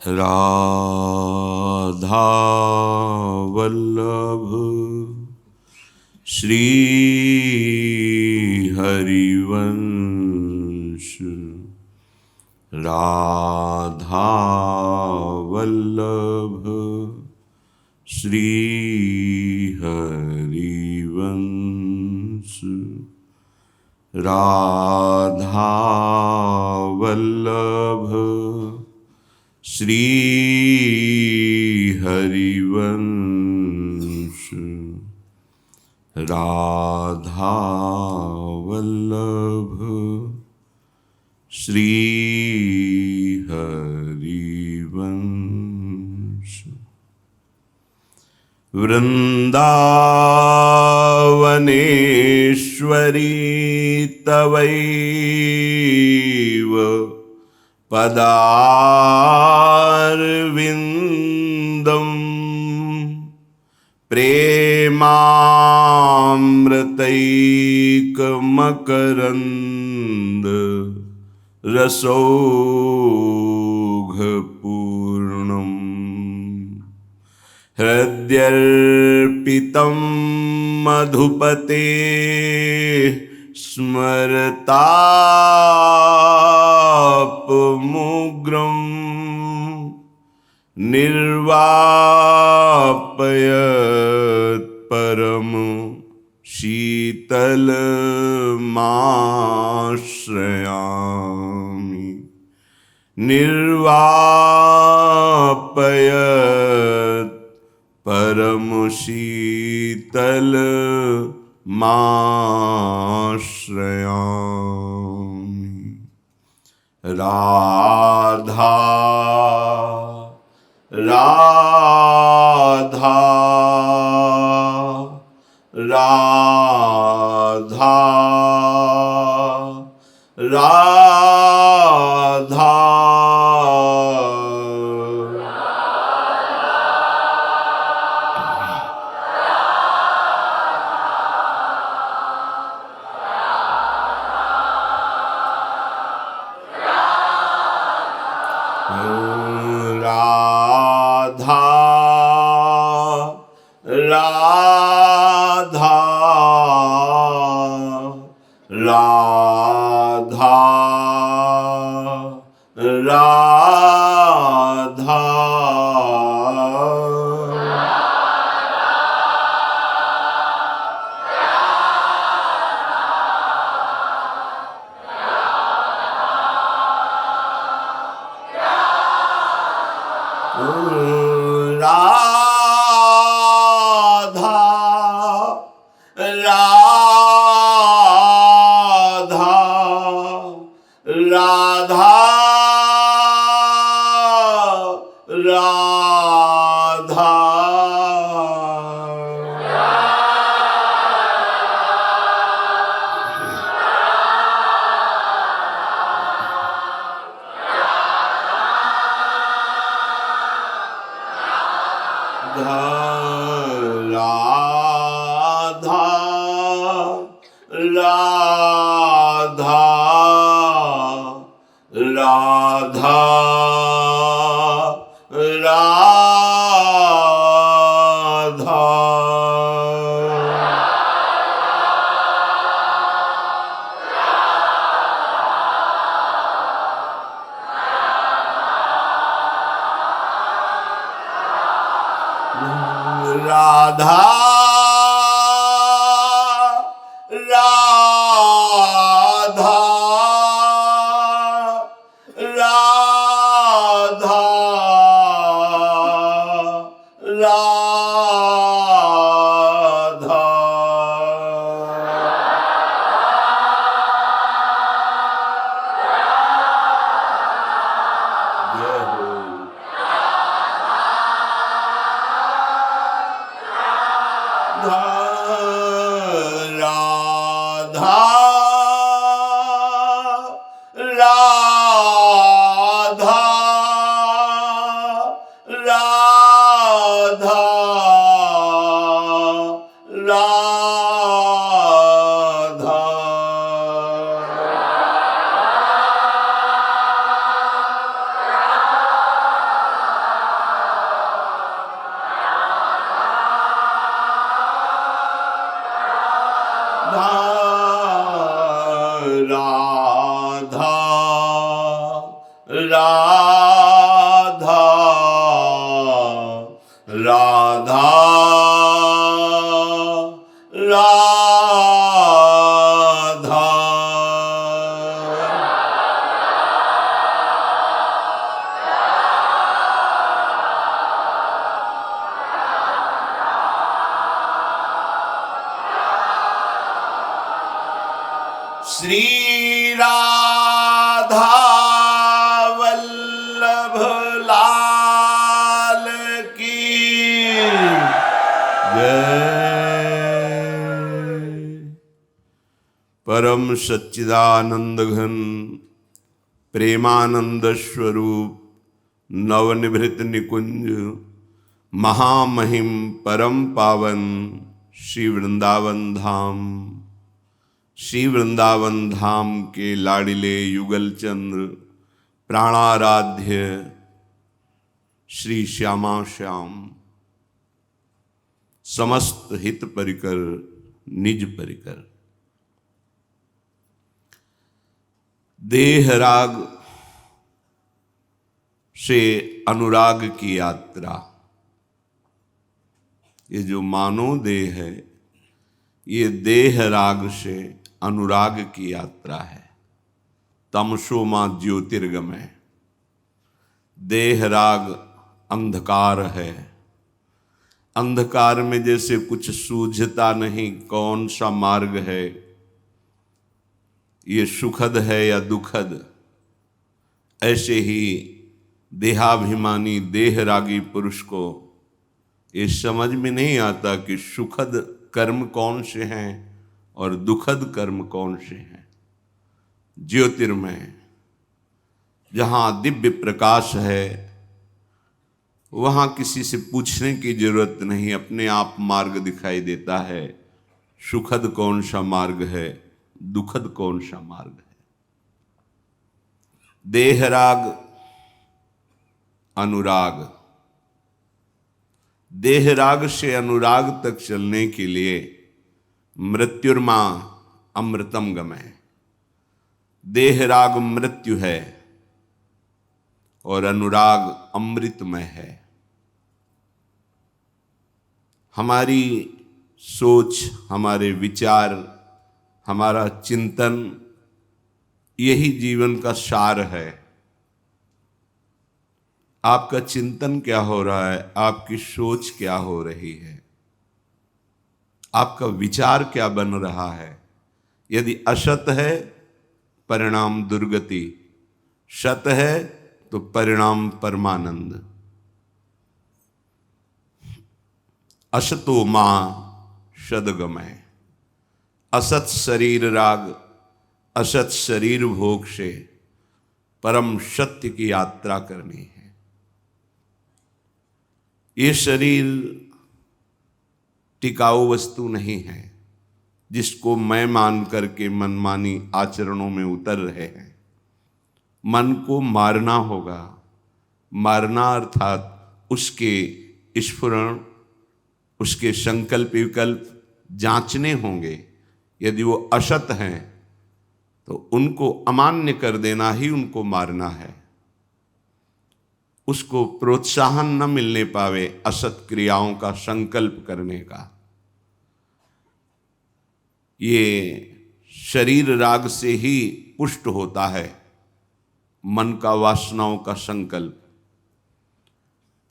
राधा वल्लभ श्री हरिवंश। राधा वल्लभ श्री हरिवंश। राधा वल्लभ श्री हरिवंश। राधा वल्लभ श्री हरिवंश। वृंदावनेश्वरी तवैव पदारविंदम प्रेमामृतैकमकरंद रसौघपूर्णम् हृद्यर्पितं मधुपते स्मरतापमुग्रं निर्वापयत् परम शीतलमाश्रयामि। निर्वापयत् परम शीतलमाश्रयामि। राधा राधा राधा राधा श्री राधा वल्लभ लाल की जय। परम सच्चिदानंद घन प्रेमानंद स्वरूप नवनिभृत निकुंज महामहिम परम पावन श्री वृंदावन धाम, श्री वृंदावन धाम के लाडिले युगल चंद्र प्राणाराध्य श्री श्यामा श्याम समस्त हित परिकर निज परिकर। देह राग से अनुराग की यात्रा, ये जो मानव देह है ये देह राग से अनुराग की यात्रा है। तमसो मां ज्योतिर्गमय, देह राग अंधकार है। अंधकार में जैसे कुछ सूझता नहीं कौन सा मार्ग है, ये सुखद है या दुखद, ऐसे ही देहाभिमानी देह रागी पुरुष को ये समझ में नहीं आता कि सुखद कर्म कौन से हैं और दुखद कर्म कौन से हैं। ज्योतिर्मय, जहाँ दिव्य प्रकाश है वहाँ किसी से पूछने की जरूरत नहीं, अपने आप मार्ग दिखाई देता है। सुखद कौन सा मार्ग है, दुखद कौन सा मार्ग है। देह राग अनुराग, देह राग से अनुराग तक चलने के लिए मृत्युर्मा अमृतम गमय, देह राग मृत्यु है और अनुराग अमृतमय है। हमारी सोच, हमारे विचार, हमारा चिंतन यही जीवन का सार है। आपका चिंतन क्या हो रहा है, आपकी सोच क्या हो रही है, आपका विचार क्या बन रहा है। यदि असत है परिणाम दुर्गति, सत है तो परिणाम परमानंद। असतो मां सदगमय, असत शरीर राग, असत शरीर भोग से परम सत्य की यात्रा करनी है। ये शरीर टिकाऊ वस्तु नहीं है जिसको मैं मान करके मनमानी आचरणों में उतर रहे हैं। मन को मारना होगा। मारना अर्थात उसके स्फुरण, उसके संकल्प विकल्प जांचने होंगे। यदि वो असत हैं तो उनको अमान्य कर देना ही उनको मारना है। उसको प्रोत्साहन न मिलने पावे असत क्रियाओं का संकल्प करने का। ये शरीर राग से ही पुष्ट होता है मन का वासनाओं का संकल्प।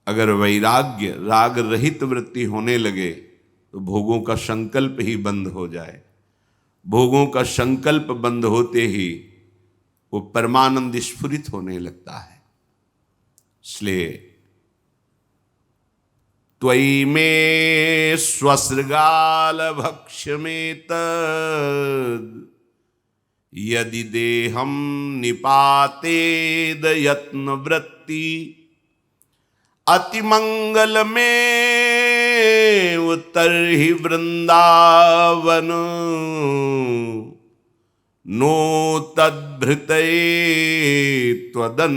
अगर वैराग्य राग रहित वृत्ति होने लगे तो भोगों का संकल्प ही बंद हो जाए। भोगों का संकल्प बंद होते ही वो परमानंद स्फुरित होने लगता है। इसलिए त्वयि मे स्वसृगाल भक्ष्यमेतद् यदि देहं निपातेद यत्न वृत्ति अतिमंगल में तर्हि वृंदावन नो तद्भृतये त्वदन्यदिकृस्याम।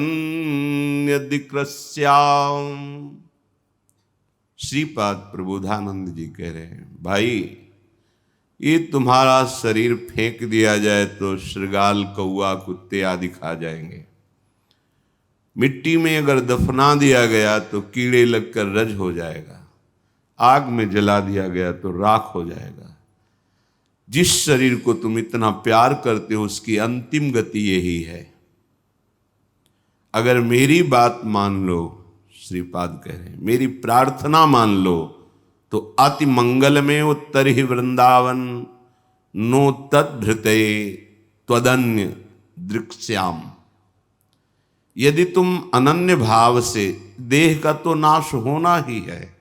श्रीपाद प्रबोधानंद जी कह रहे हैं, भाई ये तुम्हारा शरीर फेंक दिया जाए तो श्रृगाल, कौआ, कुत्ते आदि खा जाएंगे। मिट्टी में अगर दफना दिया गया तो कीड़े लगकर रज हो जाएगा। आग में जला दिया गया तो राख हो जाएगा। जिस शरीर को तुम इतना प्यार करते हो उसकी अंतिम गति यही है। अगर मेरी बात मान लो, श्रीपाद कह रहे हैं, मेरी प्रार्थना मान लो तो अति मंगल में उत्तर ही वृंदावन नो तद्भृतये त्वदन्य दृक्ष्याम। यदि तुम अनन्य भाव से, देह का तो नाश होना ही है,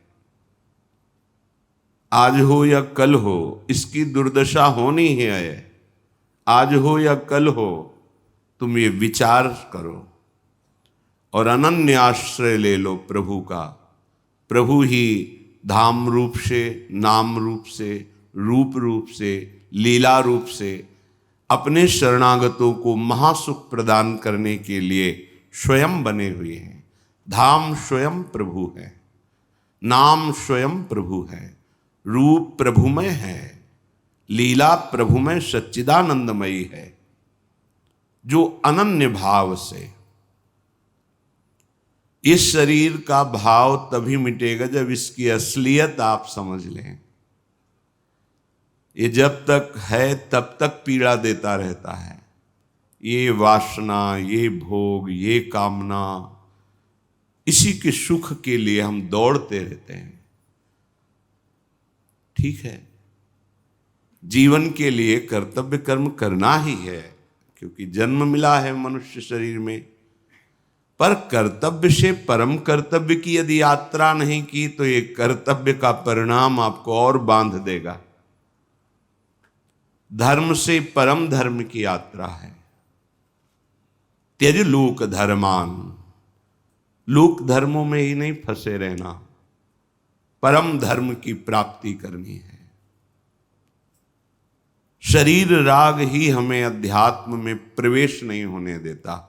आज हो या कल हो इसकी दुर्दशा होनी ही है, आज हो या कल हो, तुम ये विचार करो और अनन्य आश्रय ले लो प्रभु का। प्रभु ही धाम रूप से, नाम रूप से, रूप रूप से, लीला रूप से अपने शरणागतों को महासुख प्रदान करने के लिए स्वयं बने हुए हैं। धाम स्वयं प्रभु है, नाम स्वयं प्रभु है, रूप प्रभुमय है, लीला प्रभुमय सच्चिदानंदमयी है। जो अनन्य भाव से, इस शरीर का भाव तभी मिटेगा जब इसकी असलियत आप समझ लें। ये जब तक है तब तक पीड़ा देता रहता है। ये वासना, ये भोग, ये कामना, इसी के सुख के लिए हम दौड़ते रहते हैं। ठीक है, जीवन के लिए कर्तव्य कर्म करना ही है, क्योंकि जन्म मिला है मनुष्य शरीर में। पर कर्तव्य से परम कर्तव्य की यदि यात्रा नहीं की तो ये कर्तव्य का परिणाम आपको और बांध देगा। धर्म से परम धर्म की यात्रा है। त्यज लोक धर्मान, लोक धर्मों में ही नहीं फंसे रहना, परम धर्म की प्राप्ति करनी है। शरीर राग ही हमें अध्यात्म में प्रवेश नहीं होने देता।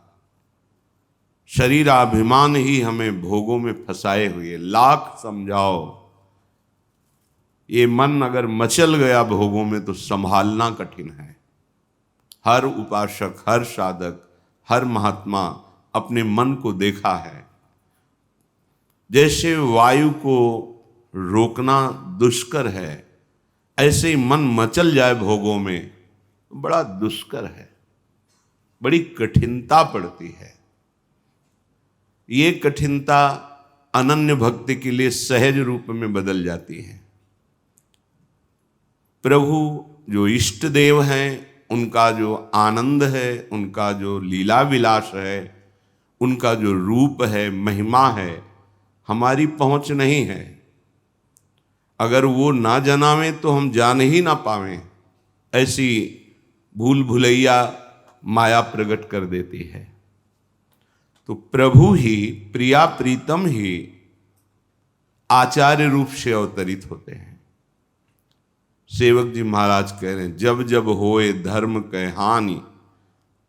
शरीराभिमान ही हमें भोगों में फंसाए हुए। लाख समझाओ, ये मन अगर मचल गया भोगों में तो संभालना कठिन है। हर उपासक, हर साधक, हर महात्मा अपने मन को देखा है। जैसे वायु को रोकना दुष्कर है, ऐसे ही मन मचल जाए भोगों में बड़ा दुष्कर है, बड़ी कठिनता पड़ती है। ये कठिनता अनन्य भक्ति के लिए सहज रूप में बदल जाती है। प्रभु जो इष्ट देव हैं, उनका जो आनंद है, उनका जो लीला विलास है, उनका जो रूप है, महिमा है, हमारी पहुंच नहीं है। अगर वो ना जनावें तो हम जान ही ना पावें, ऐसी भूल भुलैया माया प्रकट कर देती है। तो प्रभु ही, प्रिया प्रीतम ही आचार्य रूप से अवतरित होते हैं। सेवक जी महाराज कह रहे हैं, जब जब होए धर्म कह हानि,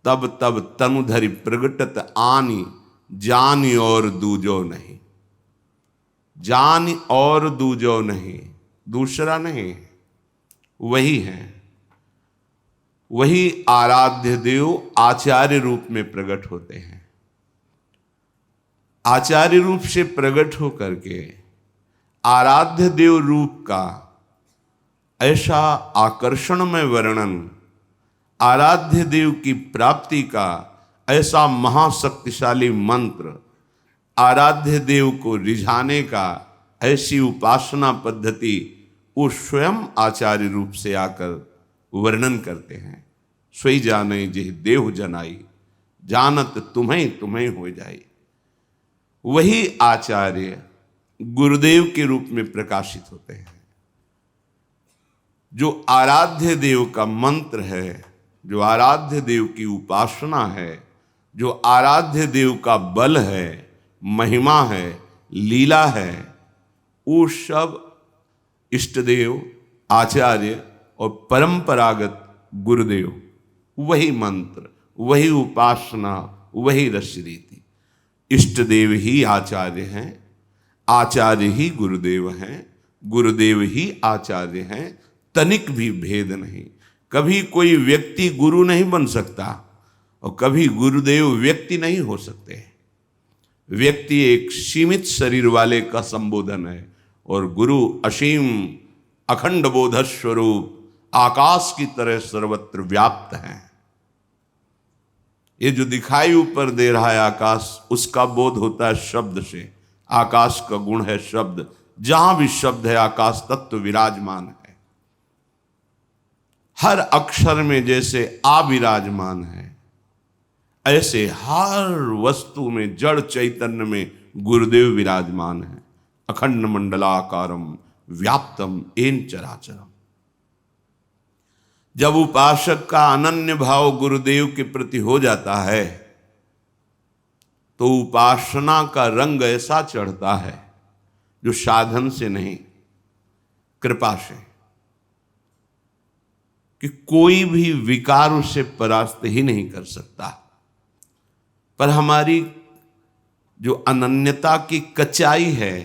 तब तब तनु धरि प्रगटत आनी, जानी और दूजो नहीं। जान और दूजो नहीं, दूसरा नहीं, वही है। वही आराध्य देव आचार्य रूप में प्रकट होते हैं। आचार्य रूप से प्रकट होकर के आराध्य देव रूप का ऐसा आकर्षणमय वर्णन, आराध्य देव की प्राप्ति का ऐसा महाशक्तिशाली मंत्र, आराध्य देव को रिझाने का ऐसी उपासना पद्धति वो स्वयं आचार्य रूप से आकर वर्णन करते हैं। सोई जाने जिह देव जनाई, जानत तुम्हें तुम्हें हो जाई। वही आचार्य गुरुदेव के रूप में प्रकाशित होते हैं। जो आराध्य देव का मंत्र है, जो आराध्य देव की उपासना है, जो आराध्य देव का बल है, महिमा है, लीला है, वो सब इष्टदेव, आचार्य और परंपरागत गुरुदेव, वही मंत्र, वही उपासना, वही रसरीति। इष्टदेव ही आचार्य हैं, आचार्य ही गुरुदेव हैं, गुरुदेव ही आचार्य हैं। तनिक भी भेद नहीं। कभी कोई व्यक्ति गुरु नहीं बन सकता और कभी गुरुदेव व्यक्ति नहीं हो सकते। व्यक्ति एक सीमित शरीर वाले का संबोधन है और गुरु असीम अखंड बोध स्वरूप आकाश की तरह सर्वत्र व्याप्त है। ये जो दिखाई ऊपर दे रहा है आकाश, उसका बोध होता है शब्द से। आकाश का गुण है शब्द। जहां भी शब्द है आकाश तत्व विराजमान है। हर अक्षर में जैसे आ विराजमान है, ऐसे हर वस्तु में, जड़ चैतन्य में गुरुदेव विराजमान है। अखंड मंडलाकारम व्याप्तम येन चराचरम। जब उपासक का अनन्य भाव गुरुदेव के प्रति हो जाता है तो उपासना का रंग ऐसा चढ़ता है जो साधन से नहीं, कृपा से, कि कोई भी विकार उसे परास्त ही नहीं कर सकता। पर हमारी जो अनन्यता की कच्चाई है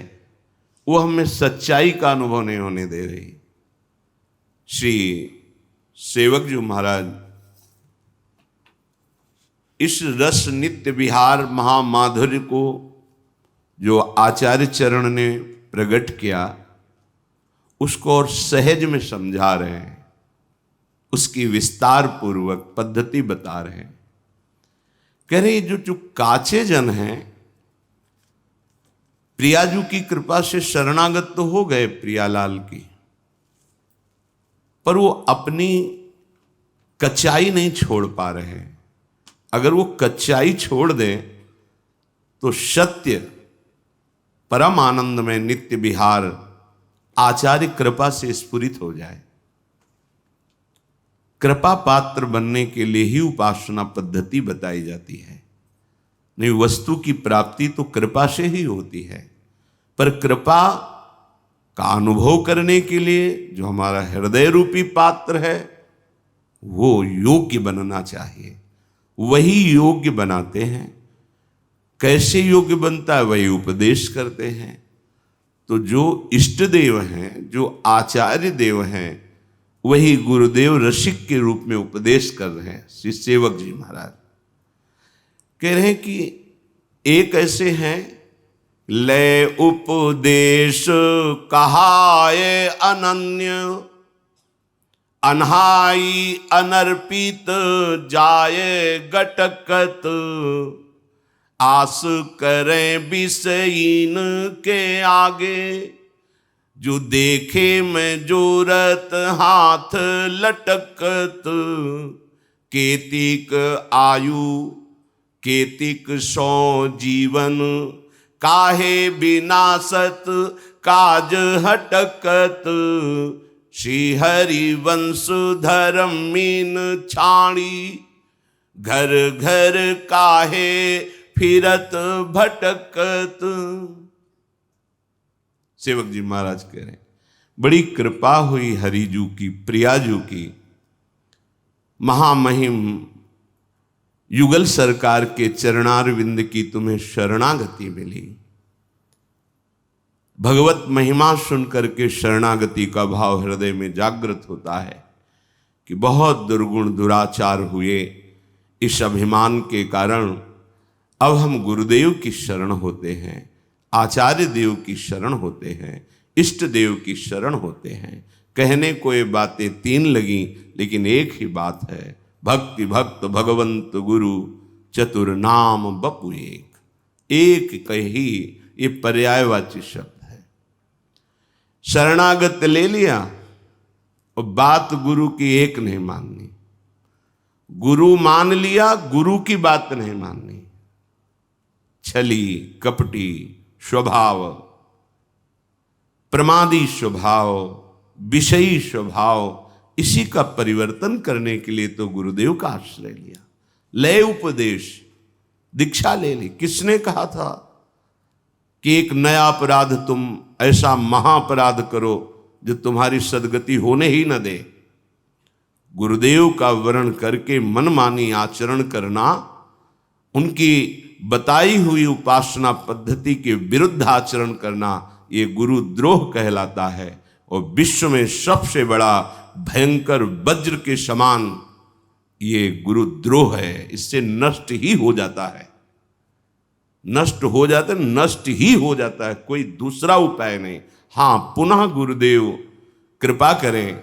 वो हमें सच्चाई का अनुभव नहीं होने दे रही। श्री सेवक जी महाराज इस रस नित्य विहार महामाधुर्य को जो आचार्य चरण ने प्रकट किया उसको और सहज में समझा रहे हैं, उसकी विस्तार पूर्वक पद्धति बता रहे हैं। कह रहे जो काचे जन हैं, प्रियाजू की कृपा से शरणागत तो हो गए प्रियालाल की, पर वो अपनी कच्चाई नहीं छोड़ पा रहे हैं। अगर वो कच्चाई छोड़ दें तो सत्य परम आनंद में नित्य विहार आचार्य कृपा से स्फुरित हो जाए। कृपा पात्र बनने के लिए ही उपासना पद्धति बताई जाती है। नहीं, वस्तु की प्राप्ति तो कृपा से ही होती है, पर कृपा का अनुभव करने के लिए जो हमारा हृदय रूपी पात्र है वो योग्य बनना चाहिए। वही योग्य बनाते हैं। कैसे योग्य बनता है वही उपदेश करते हैं। तो जो इष्ट देव हैं, जो आचार्य देव हैं, वही गुरुदेव रसिक के रूप में उपदेश कर रहे हैं। श्री सेवक जी महाराज कह रहे हैं कि एक ऐसे हैं, ले उपदेश कहाए अनन्य, अनहाई अनर्पित जाए गटकत, आस करें विषयीन के आगे, जो देखे में जोरत हाथ लटकत, केतिक आयु केतिक सौ जीवन, काहे विनाशत काज हटकत, श्री हरि वंश धर्म मीन छाणी, घर घर काहे फिरत भटकत। सेवक जी महाराज कह रहे हैं बड़ी कृपा हुई हरिजू की, प्रियाजू की। महामहिम युगल सरकार के चरणारविंद की तुम्हें शरणागति मिली। भगवत महिमा सुनकर के शरणागति का भाव हृदय में जागृत होता है कि बहुत दुर्गुण दुराचार हुए, इस अभिमान के कारण अब हम गुरुदेव की शरण होते हैं, आचार्य देव की शरण होते हैं, इष्ट देव की शरण होते हैं। कहने को ये बातें तीन लगी, लेकिन एक ही बात है, भक्ति भक्त भगवंत गुरु चतुर नाम बपु एक कही, ये पर्यायवाची शब्द है। शरणागत ले लिया और बात गुरु की एक नहीं माननी, गुरु मान लिया, गुरु की बात नहीं माननी। छली कपटी स्वभाव, प्रमादी स्वभाव, विषयी स्वभाव, इसी का परिवर्तन करने के लिए तो गुरुदेव का आश्रय लिया। लय उपदेश, दीक्षा ले ली। किसने कहा था कि एक नया अपराध तुम ऐसा महाअपराध करो जो तुम्हारी सदगति होने ही न दे? गुरुदेव का वर्ण करके मनमानी आचरण करना, उनकी बताई हुई उपासना पद्धति के विरुद्ध आचरण करना, ये गुरुद्रोह कहलाता है। और विश्व में सबसे बड़ा भयंकर वज्र के समान ये गुरुद्रोह है। इससे नष्ट ही हो जाता है, नष्ट हो जाता है, नष्ट ही हो जाता है, कोई दूसरा उपाय नहीं। हाँ, पुनः गुरुदेव कृपा करें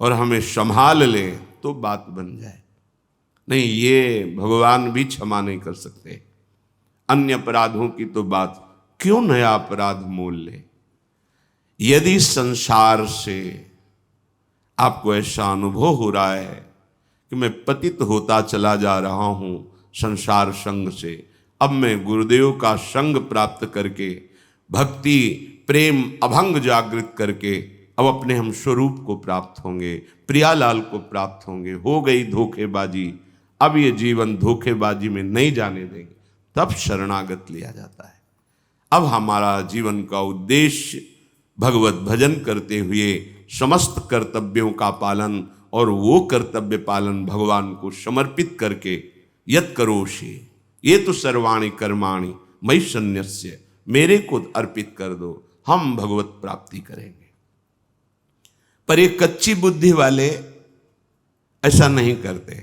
और हमें संभाल लें तो बात बन जाए। नहीं, ये भगवान भी क्षमा नहीं कर सकते। अन्य अपराधों की तो बात, क्यों नया अपराध मोल ले? यदि संसार से आपको ऐसा अनुभव हो रहा है कि मैं पतित होता चला जा रहा हूँ संसार संग से, अब मैं गुरुदेव का संग प्राप्त करके भक्ति प्रेम अभंग जागृत करके अब अपने हम स्वरूप को प्राप्त होंगे, प्रियालाल को प्राप्त होंगे। हो गई धोखेबाजी, अब ये जीवन धोखेबाजी में नहीं जाने देंगे, तब शरणागत लिया जाता है। अब हमारा जीवन का उद्देश्य भगवत भजन करते हुए समस्त कर्तव्यों का पालन और वो कर्तव्य पालन भगवान को समर्पित करके यत् करोषि ये तो सर्वाणि कर्माणि मयि सन्न्यस्य, मेरे को अर्पित कर दो, हम भगवत प्राप्ति करेंगे। पर ये कच्ची बुद्धि वाले ऐसा नहीं करते।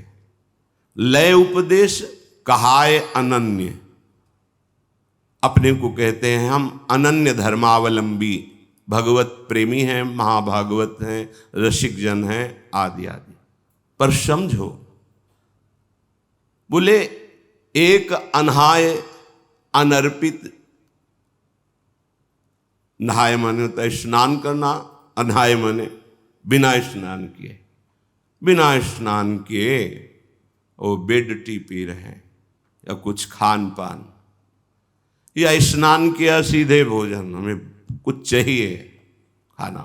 लय उपदेश कहाय अनन्य, अपने को कहते हैं हम अनन्य धर्मावलंबी, भगवत प्रेमी हैं, महाभागवत हैं, रसिक जन हैं, आदि आदि। पर समझो, बोले एक अनहाय अनर्पित, नहाय माने होता है स्नान करना, अनहाय माने बिना स्नान किए, बिना स्नान किए वो बेड टी पी रहे हैं या कुछ खान पान, या स्नान किया सीधे भोजन, हमें कुछ चाहिए खाना,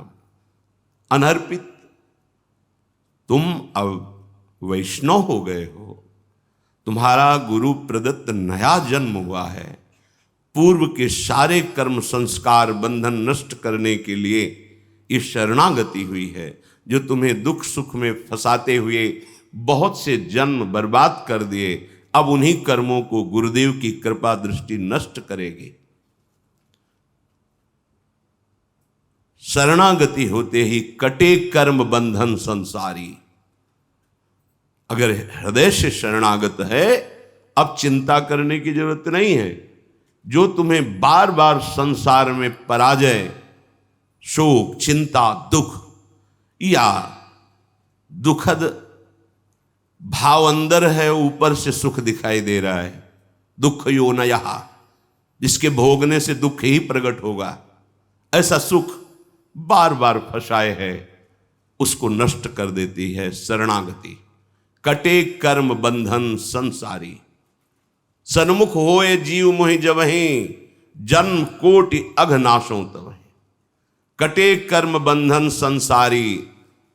अनर्पित। तुम अब वैष्णव हो गए हो, तुम्हारा गुरु प्रदत्त नया जन्म हुआ है, पूर्व के सारे कर्म संस्कार बंधन नष्ट करने के लिए ये शरणागति हुई है, जो तुम्हें दुख सुख में फंसाते हुए बहुत से जन्म बर्बाद कर दिए, अब उन्हीं कर्मों को गुरुदेव की कृपा दृष्टि नष्ट करेगी। शरणागति होते ही कटे कर्म बंधन संसारी। अगर हृदय से शरणागत है, अब चिंता करने की जरूरत नहीं है। जो तुम्हें बार बार संसार में पराजय, शोक, चिंता, दुख या दुखद भाव अंदर है, ऊपर से सुख दिखाई दे रहा है, दुख योनयः, जिसके भोगने से दुख ही प्रकट होगा, ऐसा सुख बार बार फंसाए है, उसको नष्ट कर देती है शरणागति। कटे कर्म बंधन संसारी, सन्मुख होए जीव मोहि जबहि, जन्म कोटि अघनाशों तबहि। कटे कर्म बंधन संसारी,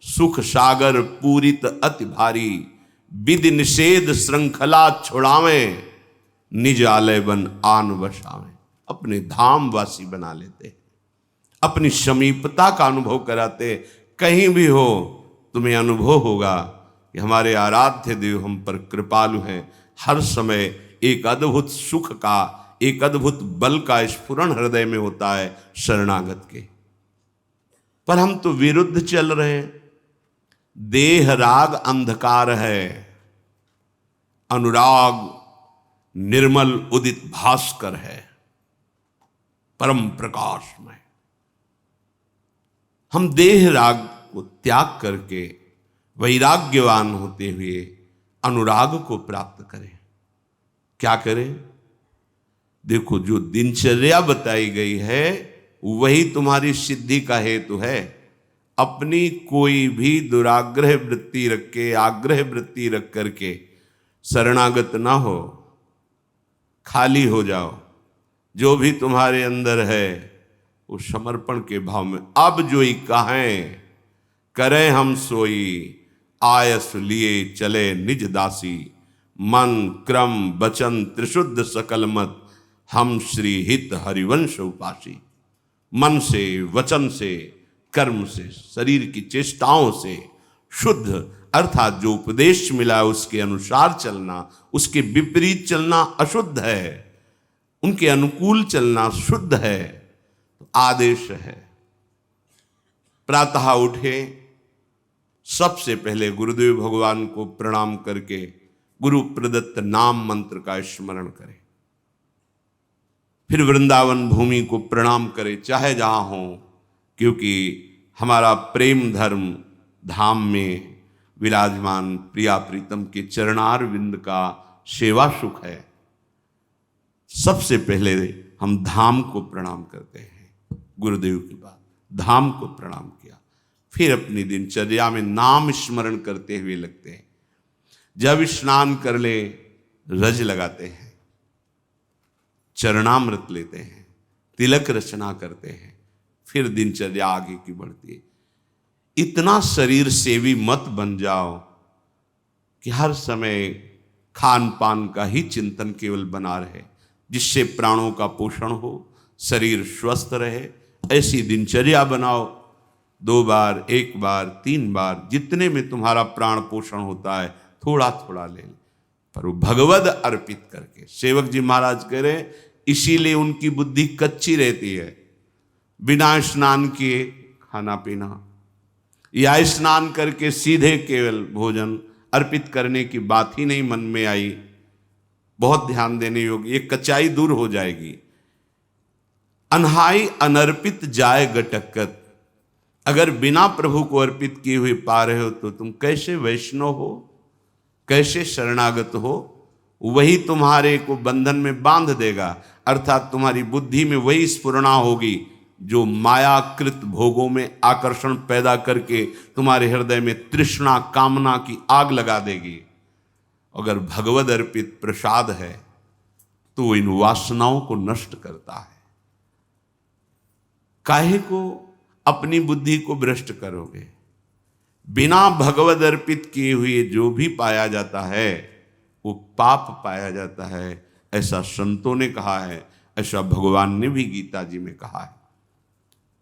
सुख सागर पूरित अति भारी। विधि निषेध श्रृंखला छुड़ावे, निज आलय बन आन बसावे। अपने धाम वासी बना लेते, अपनी समीपता का अनुभव कराते। कहीं भी हो तुम्हें अनुभव होगा कि हमारे आराध्य देव हम पर कृपालु हैं। हर समय एक अद्भुत सुख का, एक अद्भुत बल का स्फुरण हृदय में होता है शरणागत के। पर हम तो विरुद्ध चल रहे हैं। देह राग अंधकार है, अनुराग निर्मल उदित भास्कर है, परम प्रकाश में। हम देह राग को त्याग करके वैराग्यवान होते हुए अनुराग को प्राप्त करें। क्या करें? देखो, जो दिनचर्या बताई गई है वही तुम्हारी सिद्धि का हेतु है। अपनी कोई भी दुराग्रह वृत्ति रख के, आग्रह वृत्ति रख करके शरणागत ना हो, खाली हो जाओ। जो भी तुम्हारे अंदर है वो समर्पण के भाव में, अब जो ही कहें करें हम सोई, आयस लिए चले निज दासी। मन क्रम वचन त्रिशुद्ध सकल मत, हम श्री हित हरिवंश उपासी। मन से, वचन से, कर्म से, शरीर की चेष्टाओं से शुद्ध, अर्थात जो उपदेश मिला उसके अनुसार चलना, उसके विपरीत चलना अशुद्ध है, उनके अनुकूल चलना शुद्ध है। तो आदेश है, प्रातः उठे, सबसे पहले गुरुदेव भगवान को प्रणाम करके गुरु प्रदत्त नाम मंत्र का स्मरण करें। फिर वृंदावन भूमि को प्रणाम करें, चाहे जहां हो, क्योंकि हमारा प्रेम धर्म धाम में विराजमान प्रिया प्रीतम के चरणार विंद का सेवा सुख है। सबसे पहले हम धाम को प्रणाम करते हैं। गुरुदेव की बात, धाम को प्रणाम किया, फिर अपनी दिनचर्या में नाम स्मरण करते हुए लगते हैं। जब स्नान कर ले रज लगाते हैं, चरणामृत लेते हैं, तिलक रचना करते हैं, फिर दिनचर्या आगे की बढ़ती है। इतना शरीर सेवी मत बन जाओ कि हर समय खान पान का ही चिंतन केवल बना रहे, जिससे प्राणों का पोषण हो, शरीर स्वस्थ रहे। ऐसी दिनचर्या बनाओ, 2 बार, 1 बार, 3 बार, जितने में तुम्हारा प्राण पोषण होता है थोड़ा थोड़ा ले ले, पर वो भगवद अर्पित करके। सेवक जी महाराज कह रहे इसीलिए उनकी बुद्धि कच्ची रहती है। बिना स्नान किए खाना पीना या स्नान करके सीधे केवल भोजन अर्पित करने की बात ही नहीं मन में आई। बहुत ध्यान देने योग्य, ये कच्चाई दूर हो जाएगी। अनहाई अनर्पित जाए गटक्कत। अगर बिना प्रभु को अर्पित किए हुए पा रहे हो तो तुम कैसे वैष्णव हो, कैसे शरणागत हो? वही तुम्हारे को बंधन में बांध देगा, अर्थात तुम्हारी बुद्धि में वही स्फुरणा होगी जो मायाकृत भोगों में आकर्षण पैदा करके तुम्हारे हृदय में तृष्णा कामना की आग लगा देगी। अगर भगवद अर्पित प्रसाद है तो इन वासनाओं को नष्ट करता है। काहे को अपनी बुद्धि को भ्रष्ट करोगे? बिना भगवद अर्पित किए हुए जो भी पाया जाता है वो पाप पाया जाता है, ऐसा संतों ने कहा है, ऐसा भगवान ने भी गीता जी में कहा है।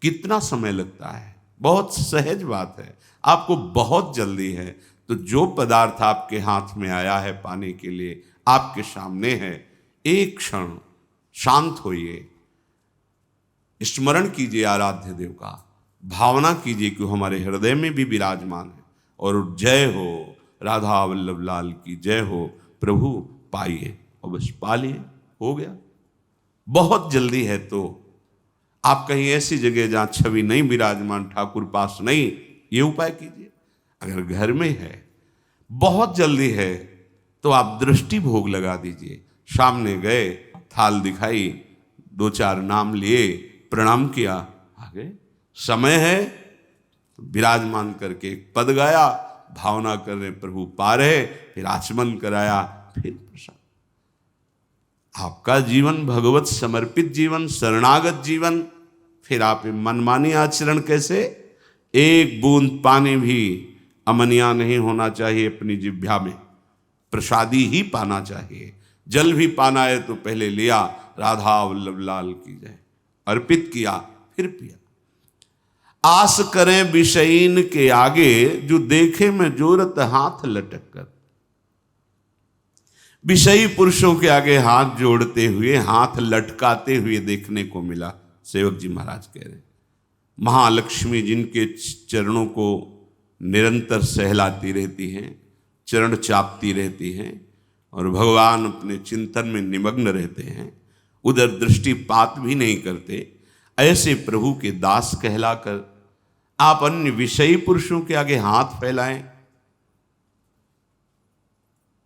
कितना समय लगता है? बहुत सहज बात है, आपको बहुत जल्दी है। तो जो पदार्थ आपके हाथ में आया है पाने के लिए, आपके सामने है, एक क्षण शांत होइए, स्मरण कीजिए आराध्य देव का, भावना कीजिए कि हमारे हृदय में भी विराजमान है। और जय हो राधा वल्लभ लाल की जय हो, प्रभु पाइए और बस पा लिए, हो गया। बहुत जल्दी है तो आप कहीं ऐसी जगह जहां छवि नहीं विराजमान, ठाकुर पास नहीं, ये उपाय कीजिए। अगर घर में है, बहुत जल्दी है, तो आप दृष्टि भोग लगा दीजिए। सामने गए, थाल दिखाई, 2-4 नाम लिए, प्रणाम किया, आ गए। समय है विराजमान करके एक पद गाया, भावना कर रहे प्रभु पा रहे, फिर आचमन कराया, फिर प्रसाद। आपका जीवन भगवत समर्पित जीवन, शरणागत जीवन। फिर आप मनमानी आचरण कैसे? एक बूंद पानी भी अमनिया नहीं होना चाहिए अपनी जिह्वा में, प्रसादी ही पाना चाहिए। जल भी पाना है तो पहले लिया, राधा वल्लभ लाल की जय, अर्पित किया, फिर पिया। आस करें विषयीन के आगे, जो देखे में जोरत हाथ लटक कर। विषयी पुरुषों के आगे हाथ जोड़ते हुए, हाथ लटकाते हुए देखने को मिला। सेवक जी महाराज कह रहे महालक्ष्मी जिनके चरणों को निरंतर सहलाती रहती हैं, चरण चापती रहती हैं और भगवान अपने चिंतन में निमग्न रहते हैं, उधर दृष्टिपात भी नहीं करते, ऐसे प्रभु के दास कहलाकर आप अन्य विषयी पुरुषों के आगे हाथ फैलाएं।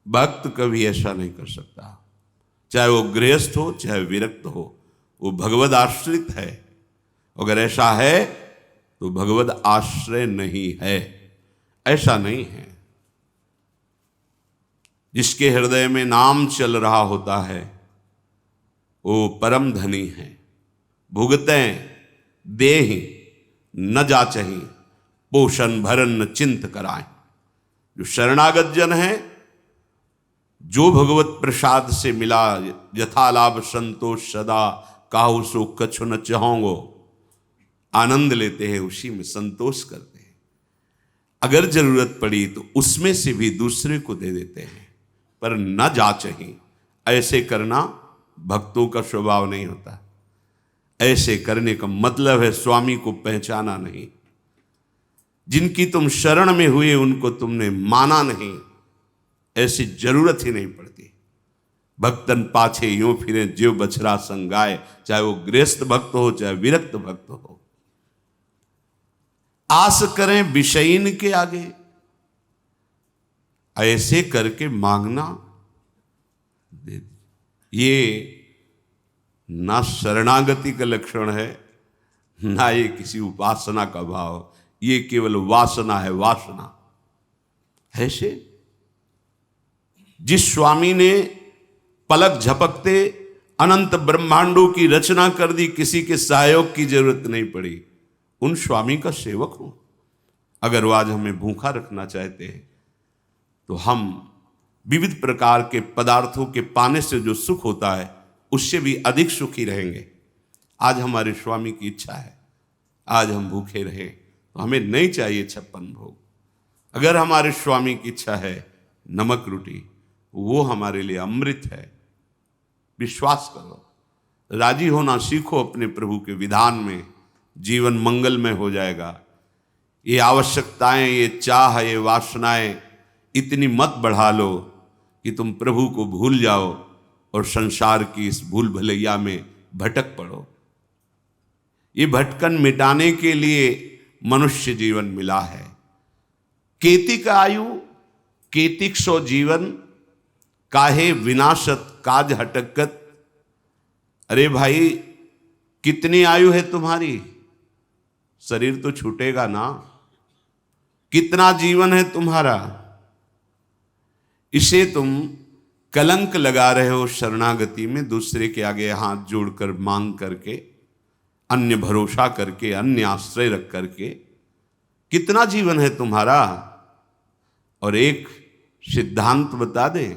भक्त कभी ऐसा नहीं कर सकता, चाहे वो गृहस्थ हो चाहे विरक्त हो, वो भगवद आश्रित है। अगर ऐसा है तो भगवद आश्रय नहीं है, ऐसा नहीं है। जिसके हृदय में नाम चल रहा होता है वो परम धनी है। भुगतें देहि न जाचहि, पोषण भरन न चिंत कराएं। जो शरणागत जन है, जो भगवत प्रसाद से मिला, यथा लाभ संतोष सदा, काहू सो कछु न चाहोंगो, आनंद लेते हैं, उसी में संतोष करते हैं। अगर जरूरत पड़ी तो उसमें से भी दूसरे को दे देते हैं, पर न जाचहि। ऐसे करना भक्तों का स्वभाव नहीं होता। ऐसे करने का मतलब है स्वामी को पहचाना नहीं। जिनकी तुम शरण में हुए उनको तुमने माना नहीं, ऐसी जरूरत ही नहीं पड़ती। भक्तन पाछे यूं फिरे जीव बछड़ा संगाए, चाहे वो गृहस्थ भक्त हो चाहे विरक्त भक्त हो। आस करें विषयीन के आगे, ऐसे करके मांगना, ये ना शरणागति का लक्षण है, ना ये किसी उपासना का भाव, ये केवल वासना है, वासना। ऐसे जिस स्वामी ने पलक झपकते अनंत ब्रह्मांडों की रचना कर दी, किसी के सहयोग की जरूरत नहीं पड़ी, उन स्वामी का सेवक हूं। अगर वो आज हमें भूखा रखना चाहते हैं तो हम विविध प्रकार के पदार्थों के पाने से जो सुख होता है उससे भी अधिक सुखी रहेंगे। आज हमारे स्वामी की इच्छा है आज हम भूखे रहे, तो हमें नहीं चाहिए 56 भोग। अगर हमारे स्वामी की इच्छा है नमक रोटी, वो हमारे लिए अमृत है। विश्वास करो, राजी होना सीखो अपने प्रभु के विधान में, जीवन मंगलमय हो जाएगा। ये आवश्यकताएं, ये चाह, ये वासनाएं इतनी मत बढ़ा लो कि तुम प्रभु को भूल जाओ और संसार की इस भूल भलैया में भटक पड़ो। ये भटकन मिटाने के लिए मनुष्य जीवन मिला है। केतिक आयु केतिक सो जीवन, काहे विनाशत काज हटकत। अरे भाई, कितनी आयु है तुम्हारी? शरीर तो छूटेगा ना। कितना जीवन है तुम्हारा? इसे तुम कलंक लगा रहे हो शरणागति में, दूसरे के आगे हाथ जोड़कर मांग करके, अन्य भरोसा करके, अन्य आश्रय रख करके। कितना जीवन है तुम्हारा? और एक सिद्धांत बता दें,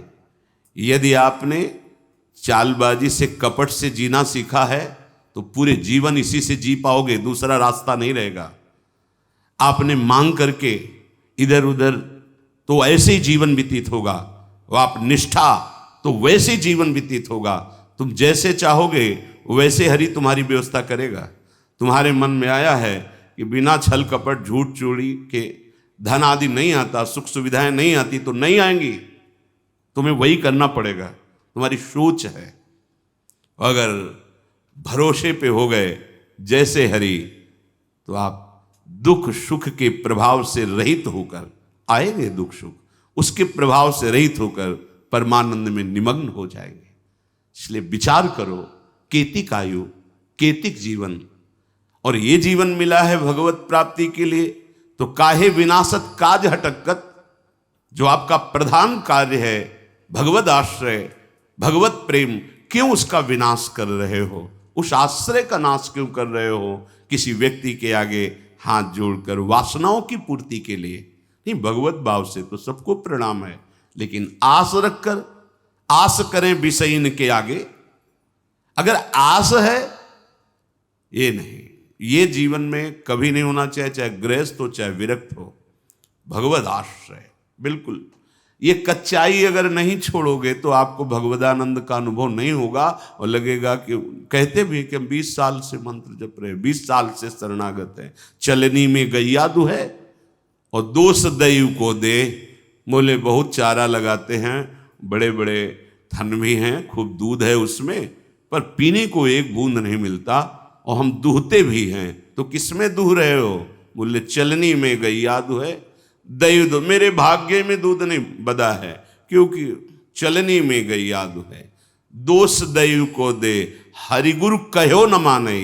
यदि आपने चालबाजी से, कपट से जीना सीखा है तो पूरे जीवन इसी से जी पाओगे, दूसरा रास्ता नहीं रहेगा। आपने मांग करके इधर उधर तो ऐसे ही जीवन व्यतीत होगा, वो आप निष्ठा तो वैसे जीवन व्यतीत होगा। तुम जैसे चाहोगे वैसे हरि तुम्हारी व्यवस्था करेगा। तुम्हारे मन में आया है कि बिना छल कपट झूठ चोरी के धन आदि नहीं आता, सुख सुविधाएं नहीं आती, तो नहीं आएंगी, तुम्हें वही करना पड़ेगा। तुम्हारी सोच है। अगर भरोसे पे हो गए जैसे हरि, तो आप दुख सुख के प्रभाव से रहित होकर आएंगे, दुख सुख उसके प्रभाव से रहित होकर परमानंद में निमग्न हो जाएंगे। इसलिए विचार करो, केतिक आयु केतिक जीवन, और ये जीवन मिला है भगवत प्राप्ति के लिए, तो काहे विनाशत काज हटकत। जो आपका प्रधान कार्य है भगवत आश्रय, भगवत प्रेम, क्यों उसका विनाश कर रहे हो? उस आश्रय का नाश क्यों कर रहे हो? किसी व्यक्ति के आगे हाथ जोड़कर वासनाओं की पूर्ति के लिए नहीं। भगवत भाव से तो सबको प्रणाम है, लेकिन आस रखकर, आस करें विषयीन के आगे। अगर आस है, ये नहीं, ये जीवन में कभी नहीं होना चाहिए, चाहे गृहस्थ हो चाहे विरक्त हो। भगवत आश्रय बिल्कुल। ये कच्चाई अगर नहीं छोड़ोगे तो आपको भगवदानंद का अनुभव नहीं होगा, और लगेगा कि कहते भी कि हम 20 साल से मंत्र जप रहे, 20 साल से शरणागत है, चलनी में गैया दुहे और दोष दैव को दे। बोले बहुत चारा लगाते हैं, बड़े बड़े थन भी हैं, खूब दूध है उसमें, पर पीने को एक बूंद नहीं मिलता, और हम दूहते भी हैं। तो किसमें दूह रहे हो? बोले चलनी में गैया दुहे, दैव दो। मेरे भाग्य में दूध नहीं बदा है, क्योंकि चलनी में गैया दुहे। दोष दैव को दे, हरिगुरु कहो न माने।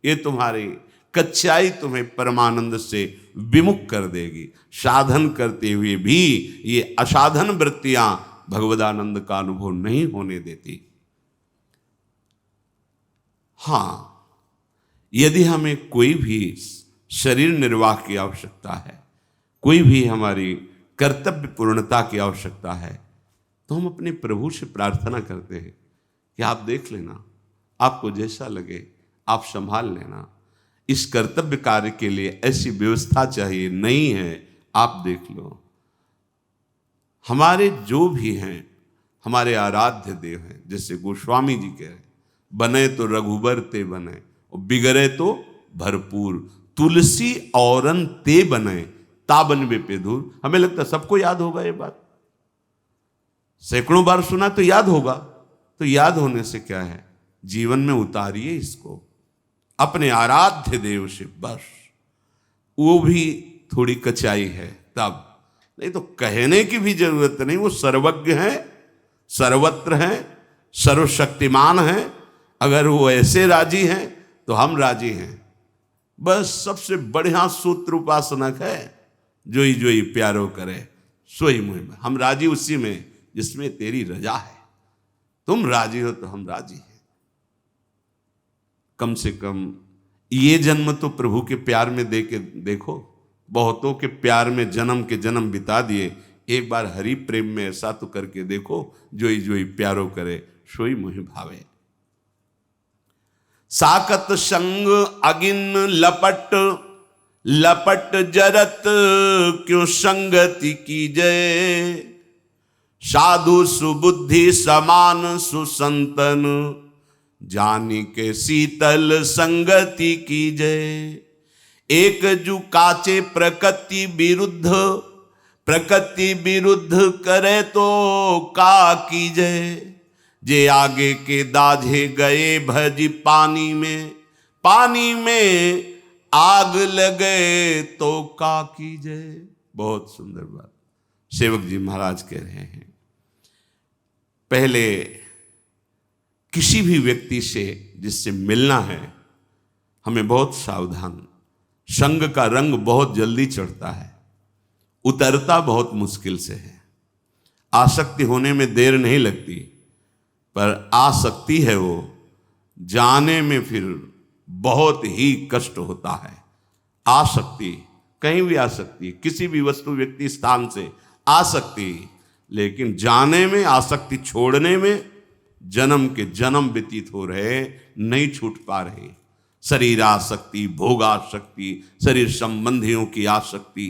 ये तुम्हारी कच्चाई तुम्हें परमानंद से विमुख कर देगी। साधन करते हुए भी ये असाधन वृत्तियां भगवदानंद का अनुभव नहीं होने देती। हाँ, यदि हमें कोई भी शरीर निर्वाह की आवश्यकता है, कोई भी हमारी कर्तव्य पूर्णता की आवश्यकता है, तो हम अपने प्रभु से प्रार्थना करते हैं कि आप देख लेना, आपको जैसा लगे आप संभाल लेना। इस कर्तव्य कार्य के लिए ऐसी व्यवस्था चाहिए, नहीं है आप देख लो। हमारे जो भी हैं, हमारे आराध्य देव हैं, जैसे गोस्वामी जी कह रहे, बने तो रघुबर ते बने और बिगड़े तो भरपूर, तुलसी औरन ते बने ताबन वे पे दूर। हमें लगता है सबको याद होगा ये बात, सैकड़ों बार सुना तो याद होगा। तो याद होने से क्या है, जीवन में उतारिए इसको अपने आराध्य देव से, बस। वो भी थोड़ी कचाई है तब, नहीं तो कहने की भी जरूरत नहीं। वो सर्वज्ञ हैं, सर्वत्र हैं, सर्वशक्तिमान हैं। अगर वो ऐसे राजी हैं तो हम राजी हैं। बस सबसे बढ़िया सूत्र उपासनक है, जोई जोई प्यारो करे सोई मुहिम। हम राजी उसी में जिसमें तेरी रजा है। तुम राजी हो तो हम राजी हैं। कम से कम ये जन्म तो प्रभु के प्यार में दे के देखो। बहुतों के प्यार में जन्म के जन्म बिता दिए, एक बार हरि प्रेम में ऐसा तो करके देखो, जोई जोई प्यारो करे सोई मुहि भावे। साकत संग अगिन लपट, लपट जरत क्यों संगति की जय। साधु सुबुद्धि समान सुसंतन, जानी के शीतल संगति की जय। एक जू काचे प्रकृति विरुद्ध, प्रकृति विरुद्ध करे तो का की जय। जे आगे के दाझे गए भजी पानी में, पानी में आग लगे तो का की जय। बहुत सुंदर बात सेवक जी महाराज कह रहे हैं। पहले किसी भी व्यक्ति से जिससे मिलना है, हमें बहुत सावधान। संग का रंग बहुत जल्दी चढ़ता है, उतरता बहुत मुश्किल से है। आसक्ति होने में देर नहीं लगती, पर आसक्ति है वो जाने में फिर बहुत ही कष्ट होता है। आसक्ति कहीं भी आ सकती है, किसी भी वस्तु व्यक्ति स्थान से आ सकती, लेकिन जाने में, आसक्ति छोड़ने में जन्म के जन्म व्यतीत हो रहे, नहीं छूट पा रहे। शरीर आसक्ति, भोग आसक्ति, शरीर संबंधियों की आसक्ति।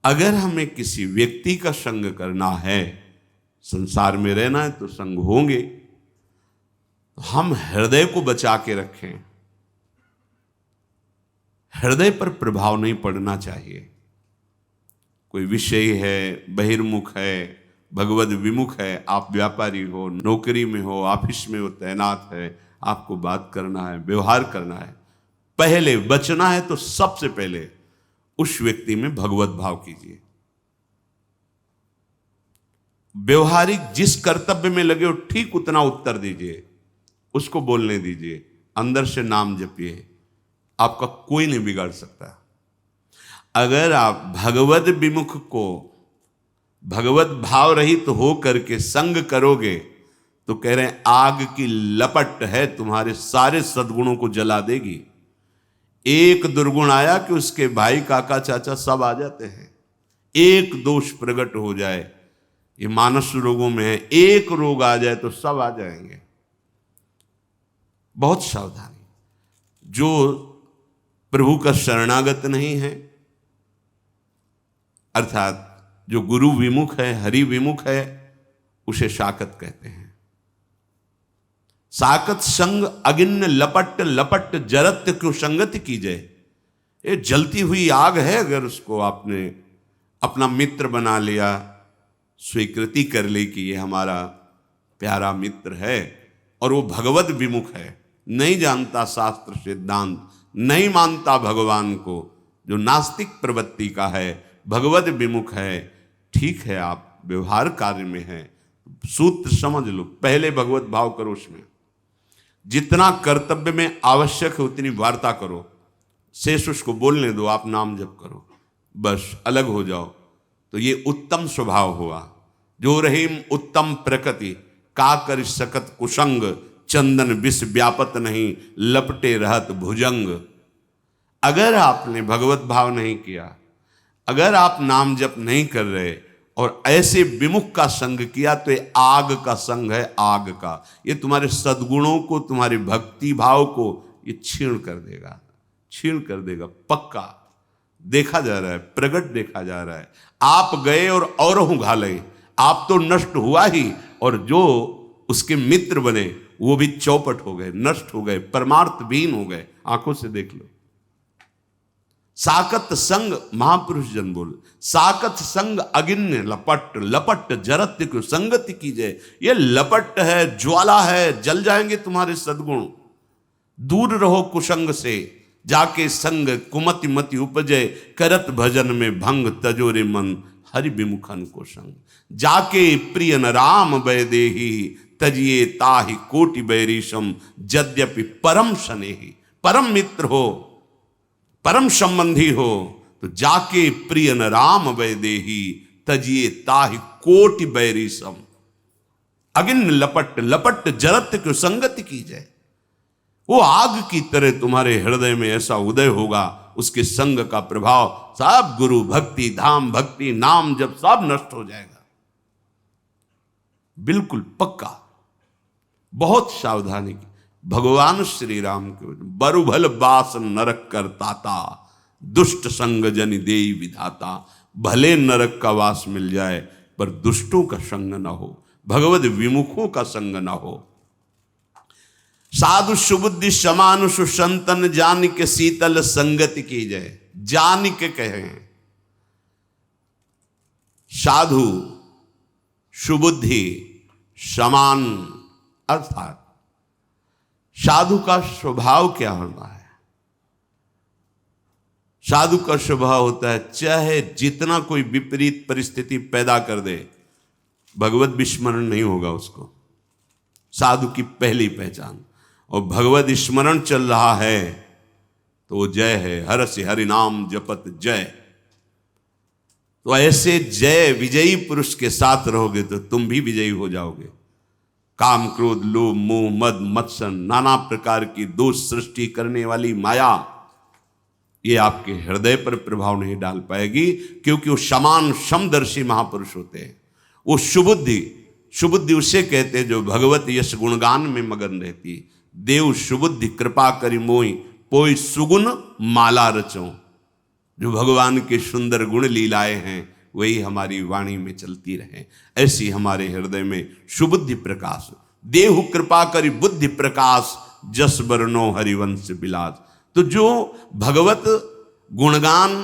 अगर हमें किसी व्यक्ति का संग करना है, संसार में रहना है तो संग होंगे, हम हृदय को बचा के रखें। हृदय पर प्रभाव नहीं पड़ना चाहिए। कोई विषय है, बहिर्मुख है, भगवद विमुख है, आप व्यापारी हो, नौकरी में हो, ऑफिस में हो, तैनात है, आपको बात करना है, व्यवहार करना है, पहले बचना है तो सबसे पहले उस व्यक्ति में भगवत भाव कीजिए। व्यवहारिक जिस कर्तव्य में लगे हो ठीक उतना उत्तर दीजिए, उसको बोलने दीजिए, अंदर से नाम जपिए, आपका कोई नहीं बिगाड़ सकता। अगर आप भगवत विमुख को भगवत भाव रहित तो हो करके संग करोगे तो कह रहे हैं आग की लपट है, तुम्हारे सारे सद्गुणों को जला देगी। एक दुर्गुण आया कि उसके भाई काका चाचा सब आ जाते हैं। एक दोष प्रकट हो जाए, ये मानस रोगों में है, एक रोग आ जाए तो सब आ जाएंगे। बहुत सावधानी। जो प्रभु का शरणागत नहीं है, अर्थात जो गुरु विमुख है, हरि विमुख है, उसे साकत कहते हैं। साकत संग अगिन्न लपट, लपट जरत क्यों संगति की जय। ये जलती हुई आग है, अगर उसको आपने अपना मित्र बना लिया, स्वीकृति कर ली कि ये हमारा प्यारा मित्र है, और वो भगवत विमुख है, नहीं जानता शास्त्र सिद्धांत, नहीं मानता भगवान को, जो नास्तिक प्रवृत्ति का है, भगवत विमुख है, ठीक है, आप व्यवहार कार्य में हैं, सूत्र समझ लो, पहले भगवत भाव करो, उसमें जितना कर्तव्य में आवश्यक है उतनी वार्ता करो, शेष उसको बोलने दो, आप नाम जप करो, बस अलग हो जाओ। तो ये उत्तम स्वभाव हुआ। जो रहीम उत्तम प्रकृति, का कर सकत कुसंग, चंदन विष व्यापत नहीं, लपटे रहत भुजंग। अगर आपने भगवत भाव नहीं किया, अगर आप नाम जप नहीं कर रहे और ऐसे विमुख का संग किया, तो ये आग का संग है, आग का। ये तुम्हारे सद्गुणों को, तुम्हारे भक्ति भाव को ये छीण कर देगा, छीण कर देगा, पक्का देखा जा रहा है, प्रकट देखा जा रहा है। आप गए और घाले, आप तो नष्ट हुआ ही, और जो उसके मित्र बने वो भी चौपट हो गए, नष्ट हो गए, परमार्थहीन हो गए। आंखों से देख लो। साकत संग, महापुरुष जन बोल, साकत संग अगिन्य लपट, लपट जरत क्यों संगति कीजिए। ये लपट है, ज्वाला है, जल जाएंगे तुम्हारे सद्गुण। दूर रहो कुसंग से, जाके संग कुमति मति उपजे, करत भजन में भंग, तजोरे मन हरि विमुखन को संग। जाके प्रिय न राम वैदेही, तजिए ताहि कोटि बैरीशम यद्यपि परम स्नेही। परम मित्र हो, परम संबंधी हो तो जाके प्रिय न राम वैदेही, तजिए ताहि कोटि बैरीशम। अगिन लपट लपट जरत क्यों संगति की जाए। वो आग की तरह तुम्हारे हृदय में ऐसा उदय होगा, उसके संग का प्रभाव सब गुरु भक्ति, धाम भक्ति, नाम जब सब नष्ट हो जाएगा। बिल्कुल पक्का, बहुत सावधानी की। भगवान श्री राम के बरुभल बास नरक करताता, दुष्ट संग जनि देई विधाता। भले नरक का वास मिल जाए पर दुष्टों का संग न हो, भगवद विमुखों का संग न हो। साधु सुबुद्धि समान सुसंतन, जान के शीतल संगति की जाए। जान के कहें साधु सुबुद्धि समान, अर्थात साधु का स्वभाव क्या होता है। साधु का स्वभाव होता है चाहे जितना कोई विपरीत परिस्थिति पैदा कर दे, भगवत विस्मरण नहीं होगा उसको। साधु की पहली पहचान। और भगवत स्मरण चल रहा है तो वो जय है, हर से हरि नाम जपत जय। तो ऐसे जय विजयी पुरुष के साथ रहोगे तो तुम भी विजयी हो जाओगे। काम क्रोध लोभ मोह मद मत्सर नाना प्रकार की दोष सृष्टि करने वाली माया, ये आपके हृदय पर प्रभाव नहीं डाल पाएगी, क्योंकि वो समान समदर्शी महापुरुष होते हैं। वो सुबुद्धि, सुबुद्धि उसे कहते हैं जो भगवत यश गुणगान में मगन रहती। देव सुबुद्धि कृपा करी मोई, पोई सुगुण माला रचो। जो भगवान के सुंदर गुण लीलाएं हैं वही हमारी वाणी में चलती रहे। ऐसी हमारे हृदय में सुबुद्धि प्रकाश। देहु कृपा करी बुद्धि प्रकाश, जस बरनो हरिवंश बिलास। तो जो भगवत गुणगान,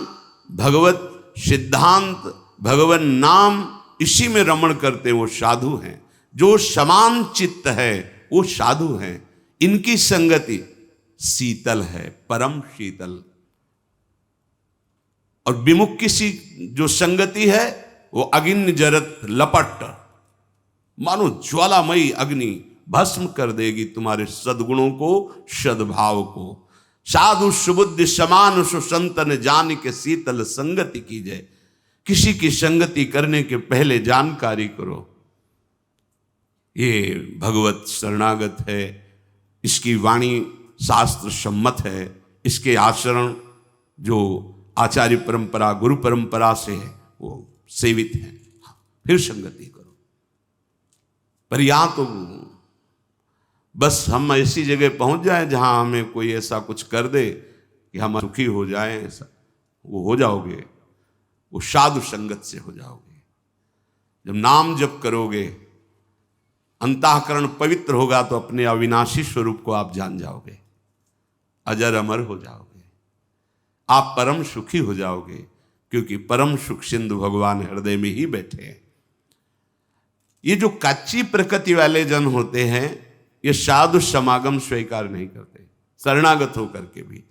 भगवत सिद्धांत, भगवत नाम इसी में रमण करते वो साधु हैं। जो समान चित्त है वो साधु हैं। इनकी संगति शीतल है, परम शीतल। और विमुख की जो संगति है वो अग्नि जरत लपट, मानो ज्वालामयी अग्नि भस्म कर देगी तुम्हारे सद्गुणों को, सद्भाव को। साधु सुबुद्धि समान सुसंतन, जान के शीतल संगति की जाए। किसी की संगति करने के पहले जानकारी करो, ये भगवत शरणागत है, इसकी वाणी शास्त्र सम्मत है, इसके आचरण जो आचार्य परंपरा गुरु परंपरा से है वो सेवित है, फिर संगति करो। पर यहां तो बस हम ऐसी जगह पहुंच जाएं जहां हमें कोई ऐसा कुछ कर दे कि हम सुखी हो जाएं, ऐसा वो हो जाओगे, वो साधु संगत से हो जाओगे। जब नाम जप करोगे, अंतःकरण पवित्र होगा तो अपने अविनाशी स्वरूप को आप जान जाओगे, अजर अमर हो जाओगे, आप परम सुखी हो जाओगे, क्योंकि परम सुख सिंधु भगवान हृदय में ही बैठे हैं। ये जो कच्ची प्रकृति वाले जन होते हैं ये साधु समागम स्वीकार नहीं करते, शरणागत होकर के भी।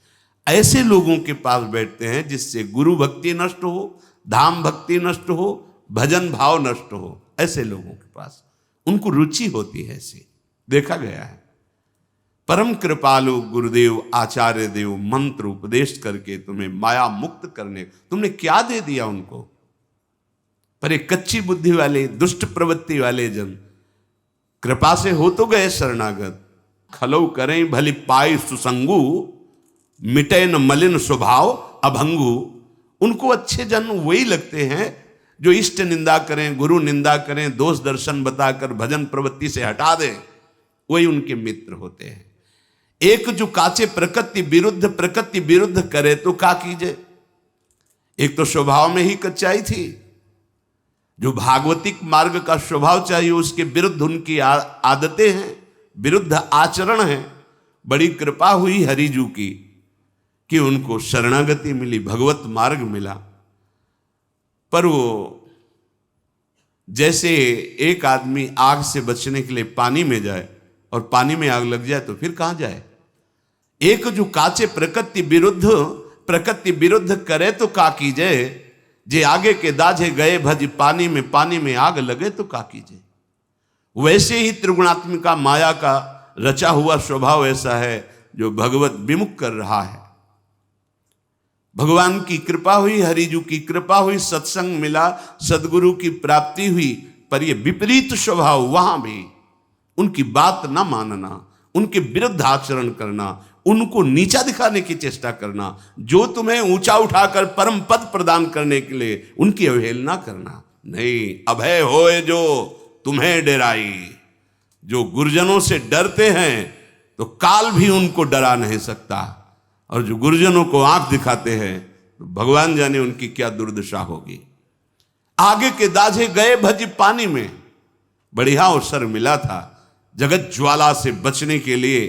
ऐसे लोगों के पास बैठते हैं जिससे गुरु भक्ति नष्ट हो, धाम भक्ति नष्ट हो, भजन भाव नष्ट हो। ऐसे लोगों के पास उनको रुचि होती है, ऐसे देखा गया है। परम कृपालु गुरुदेव आचार्य देव मंत्र उपदेश करके तुम्हें माया मुक्त करने, तुमने क्या दे दिया उनको। पर एक कच्ची बुद्धि वाले, दुष्ट प्रवृत्ति वाले जन कृपा से हो तो गए शरणागत, खलौ करें भली पाई सुसंगु, मिटे न मलिन स्वभाव अभंगु। उनको अच्छे जन वही लगते हैं जो इष्ट निंदा करें, गुरु निंदा करें, दोष दर्शन बताकर भजन प्रवृत्ति से हटा दें, वही उनके मित्र होते हैं। एक जो काचे प्रकृति विरुद्ध करे तो क्या कीजिए। एक तो स्वभाव में ही कच्चाई थी, जो भागवतिक मार्ग का स्वभाव चाहिए उसके विरुद्ध उनकी आदतें हैं, विरुद्ध आचरण है। बड़ी कृपा हुई हरिजू की कि उनको शरणागति मिली, भगवत मार्ग मिला। पर वो जैसे एक आदमी आग से बचने के लिए पानी में जाए और पानी में आग लग जाए तो फिर कहां जाए। एक जो काचे प्रकृति विरुद्ध करे तो का कीजिए, जे आगे के दाझे गए भज पानी में आग लगे तो का कीजिए। वैसे ही त्रिगुणात्मिका माया का रचा हुआ स्वभाव ऐसा है जो भगवत विमुख कर रहा है। भगवान की कृपा हुई, हरिजू की कृपा हुई, सत्संग मिला, सदगुरु की प्राप्ति हुई, पर यह विपरीत स्वभाव वहां भी उनकी बात ना मानना, उनके विरुद्ध आचरण करना, उनको नीचा दिखाने की चेष्टा करना, जो तुम्हें ऊंचा उठाकर परम पद प्रदान करने के लिए उनकी अवहेलना करना। नहीं, अभय होए जो तुम्हें डराई। जो गुरुजनों से डरते हैं तो काल भी उनको डरा नहीं सकता, और जो गुरुजनों को आंख दिखाते हैं तो भगवान जाने उनकी क्या दुर्दशा होगी। आगे के दाझे गए भज पानी में, बढ़िया अवसर मिला था जगत ज्वाला से बचने के लिए।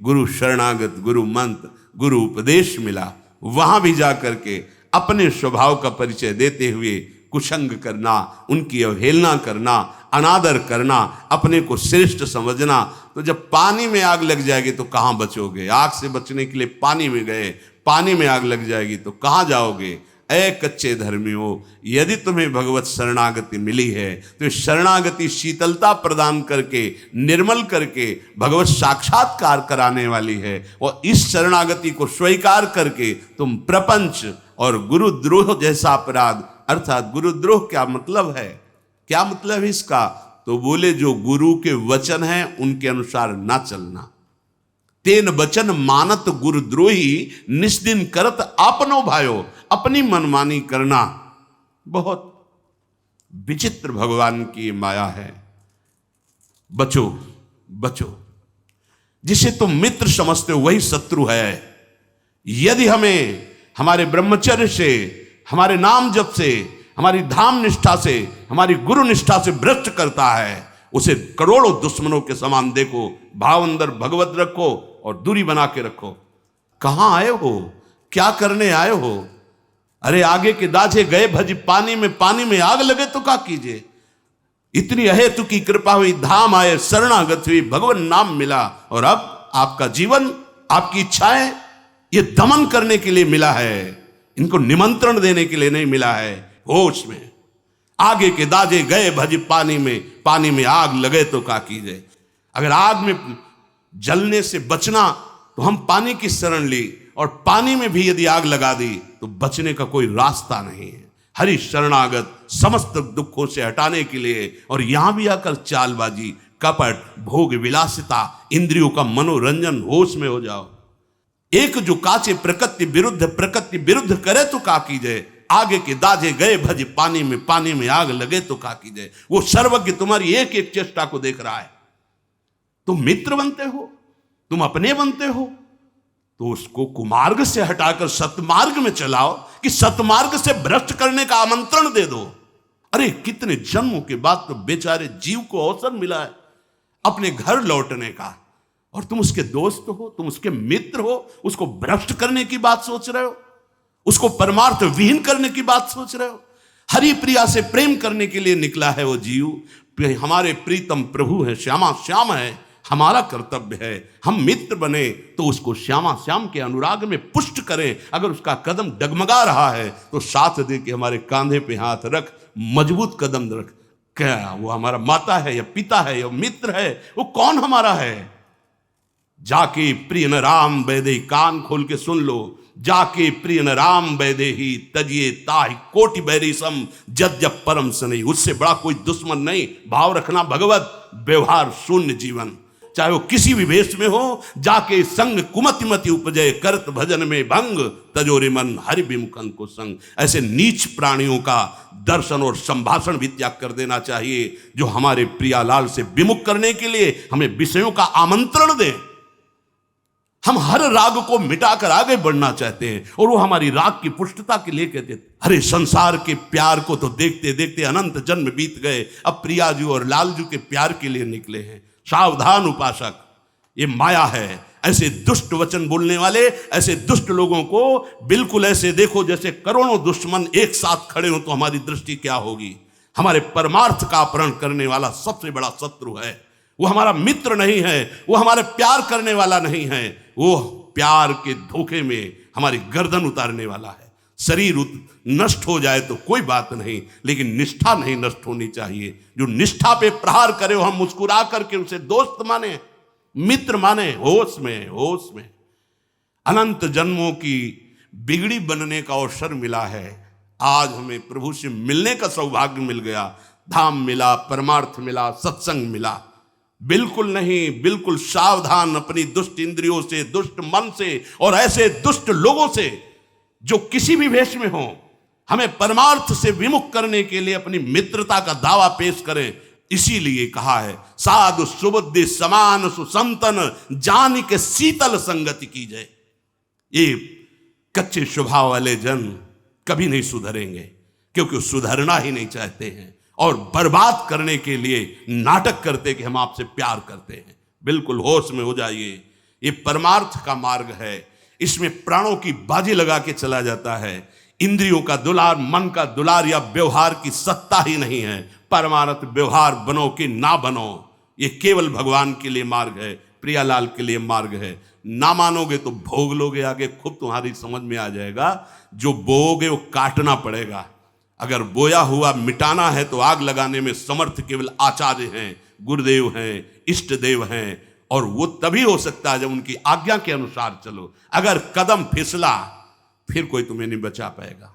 गुरु शरणागत, गुरु मंत्र, गुरु उपदेश मिला, वहां भी जाकर के अपने स्वभाव का परिचय देते हुए कुसंग करना, उनकी अवहेलना करना, अनादर करना, अपने को श्रेष्ठ समझना। तो जब पानी में आग लग जाएगी तो कहां बचोगे? आग से बचने के लिए पानी में गए, पानी में आग लग जाएगी तो कहां जाओगे? ऐ कच्चे धर्मियों, यदि तुम्हें भगवत शरणागति मिली है तो शरणागति शीतलता प्रदान करके, निर्मल करके भगवत साक्षात्कार कराने वाली है। और इस शरणागति को स्वीकार करके तुम प्रपंच और गुरुद्रोह जैसा अपराध, अर्थात गुरुद्रोह क्या मतलब है, क्या मतलब है इसका? तो बोले जो गुरु के वचन हैं उनके अनुसार ना चलना। तेन वचन मानत गुरुद्रोही, निस्दिन करत आपनो भायो, अपनी मनमानी करना। बहुत विचित्र भगवान की माया है। बचो बचो, जिसे तुम मित्र समझते हो वही शत्रु है। यदि हमें हमारे ब्रह्मचर्य से, हमारे नाम जप से, हमारी धाम निष्ठा से, हमारी गुरु निष्ठा से भ्रष्ट करता है, उसे करोड़ों दुश्मनों के समान देखो, भाव अंदर भगवत रखो और दूरी बना के रखो। कहां आए हो? क्या करने आए हो? अरे आगे के दाझे गए भज पानी में, पानी में आग लगे तो क्या कीजिए? इतनी अहेतु की कृपा हुई, धाम आए, शरणागत हुई, भगवान नाम मिला, और अब आपका जीवन, आपकी इच्छाएं ये दमन करने के लिए मिला है, इनको निमंत्रण देने के लिए नहीं मिला है। होश में आगे के दाजे गए भज पानी में, पानी में आग लगे तो क्या कीजिए? अगर आग में जलने से बचना तो हम पानी की शरण ली, और पानी में भी यदि आग लगा दी तो बचने का कोई रास्ता नहीं है। हरि शरणागत समस्त दुखों से हटाने के लिए, और यहां भी आकर चालबाजी, कपट, भोग विलासिता, इंद्रियों का मनोरंजन, होश में हो जाओ। एक जो काचे प्रकृति विरुद्ध करे तो क्या कीजिए? आगे के दाजे गए भज पानी में, पानी में आग लगे तो क्या कीजिए? वो सर्वज्ञ तुम्हारी एक एक चेष्टा को देख रहा है। तुम मित्र बनते हो, तुम अपने बनते हो, तो उसको कुमार्ग से हटाकर सतमार्ग में चलाओ, कि सतमार्ग से भ्रष्ट करने का आमंत्रण दे दो। अरे कितने जन्मों के बाद तो बेचारे जीव को अवसर मिला है अपने घर लौटने का, और तुम उसके दोस्त हो, तुम उसके मित्र हो, उसको भ्रष्ट करने की बात सोच रहे हो, उसको परमार्थ विहीन करने की बात सोच रहे हो। हरि प्रिया से प्रेम करने के लिए निकला है वो जीव। हमारे प्रीतम प्रभु है, श्यामा श्याम है, हमारा कर्तव्य है हम मित्र बने तो उसको श्यामा श्याम के अनुराग में पुष्ट करें। अगर उसका कदम डगमगा रहा है तो साथ दे के हमारे कांधे पे हाथ रख, मजबूत कदम रख। क्या वो हमारा माता है या पिता है या मित्र है? वो कौन हमारा है? जाके प्रिय न राम वैदे, कान खोल के सुन लो, जाके प्रिय न राम वैदे ही तजिए ताहि कोटि बैरिसम, जब जब परम सनई। उससे बड़ा कोई दुश्मन नहीं। भाव रखना भगवत, व्यवहार शून्य जीवन, चाहे वो किसी भी वेश में हो। जाके संग कुमति मति उपजय, करत भजन में भंग, तजोरे मन हरि विमुखन को संग। ऐसे नीच प्राणियों का दर्शन और संभाषण भी त्याग कर देना चाहिए, जो हमारे प्रियालाल से विमुख करने के लिए हमें विषयों का आमंत्रण दें। हम हर राग को मिटाकर आगे बढ़ना चाहते हैं, और वो हमारी राग की पुष्टता के लिए कहते थे। अरे संसार के प्यार को तो देखते देखते अनंत जन्म बीत गए, अब प्रियाजू और लालजू के प्यार के लिए निकले हैं। सावधान उपासक, ये माया है। ऐसे दुष्ट वचन बोलने वाले, ऐसे दुष्ट लोगों को बिल्कुल ऐसे देखो जैसे करोड़ों दुश्मन एक साथ खड़े हो, तो हमारी दृष्टि क्या होगी? हमारे परमार्थ का अपहरण करने वाला सबसे बड़ा शत्रु है। वो हमारा मित्र नहीं है, वो हमारे प्यार करने वाला नहीं है, वो प्यार के धोखे में हमारी गर्दन उतारने वाला है। शरीर नष्ट हो जाए तो कोई बात नहीं, लेकिन निष्ठा नहीं नष्ट होनी चाहिए। जो निष्ठा पे प्रहार करे हम मुस्कुरा करके उसे दोस्त माने, मित्र माने। होश में, होश में। अनंत जन्मों की बिगड़ी बनने का अवसर मिला है। आज हमें प्रभु से मिलने का सौभाग्य मिल गया। धाम मिला, परमार्थ मिला, सत्संग मिला। बिल्कुल नहीं, बिल्कुल सावधान अपनी दुष्ट इंद्रियों से, दुष्ट मन से और ऐसे दुष्ट लोगों से जो किसी भी वेश में हो, हमें परमार्थ से विमुख करने के लिए अपनी मित्रता का दावा पेश करें। इसीलिए कहा है, साधु सुबुद्धि समान सुसंतन जान के शीतल संगति की जाए। ये कच्चे स्वभाव वाले जन कभी नहीं सुधरेंगे, क्योंकि सुधरना ही नहीं चाहते हैं और बर्बाद करने के लिए नाटक करते कि हम आपसे प्यार करते हैं। बिल्कुल होश में हो जाइए। ये परमार्थ का मार्ग है। इसमें प्राणों की बाजी लगा के चला जाता है। इंद्रियों का दुलार, मन का दुलार या व्यवहार की सत्ता ही नहीं है। परमार्थ व्यवहार बनो कि ना बनो, ये केवल भगवान के लिए मार्ग है, प्रियालाल के लिए मार्ग है। ना मानोगे तो भोग लोगे आगे, खूब तुम्हारी समझ में आ जाएगा। जो बोओगे वो काटना पड़ेगा। अगर बोया हुआ मिटाना है तो आग लगाने में समर्थ केवल आचार्य हैं, गुरुदेव हैं, इष्ट देव हैं, और वो तभी हो सकता है जब उनकी आज्ञा के अनुसार चलो। अगर कदम फिसला फिर कोई तुम्हें नहीं बचा पाएगा।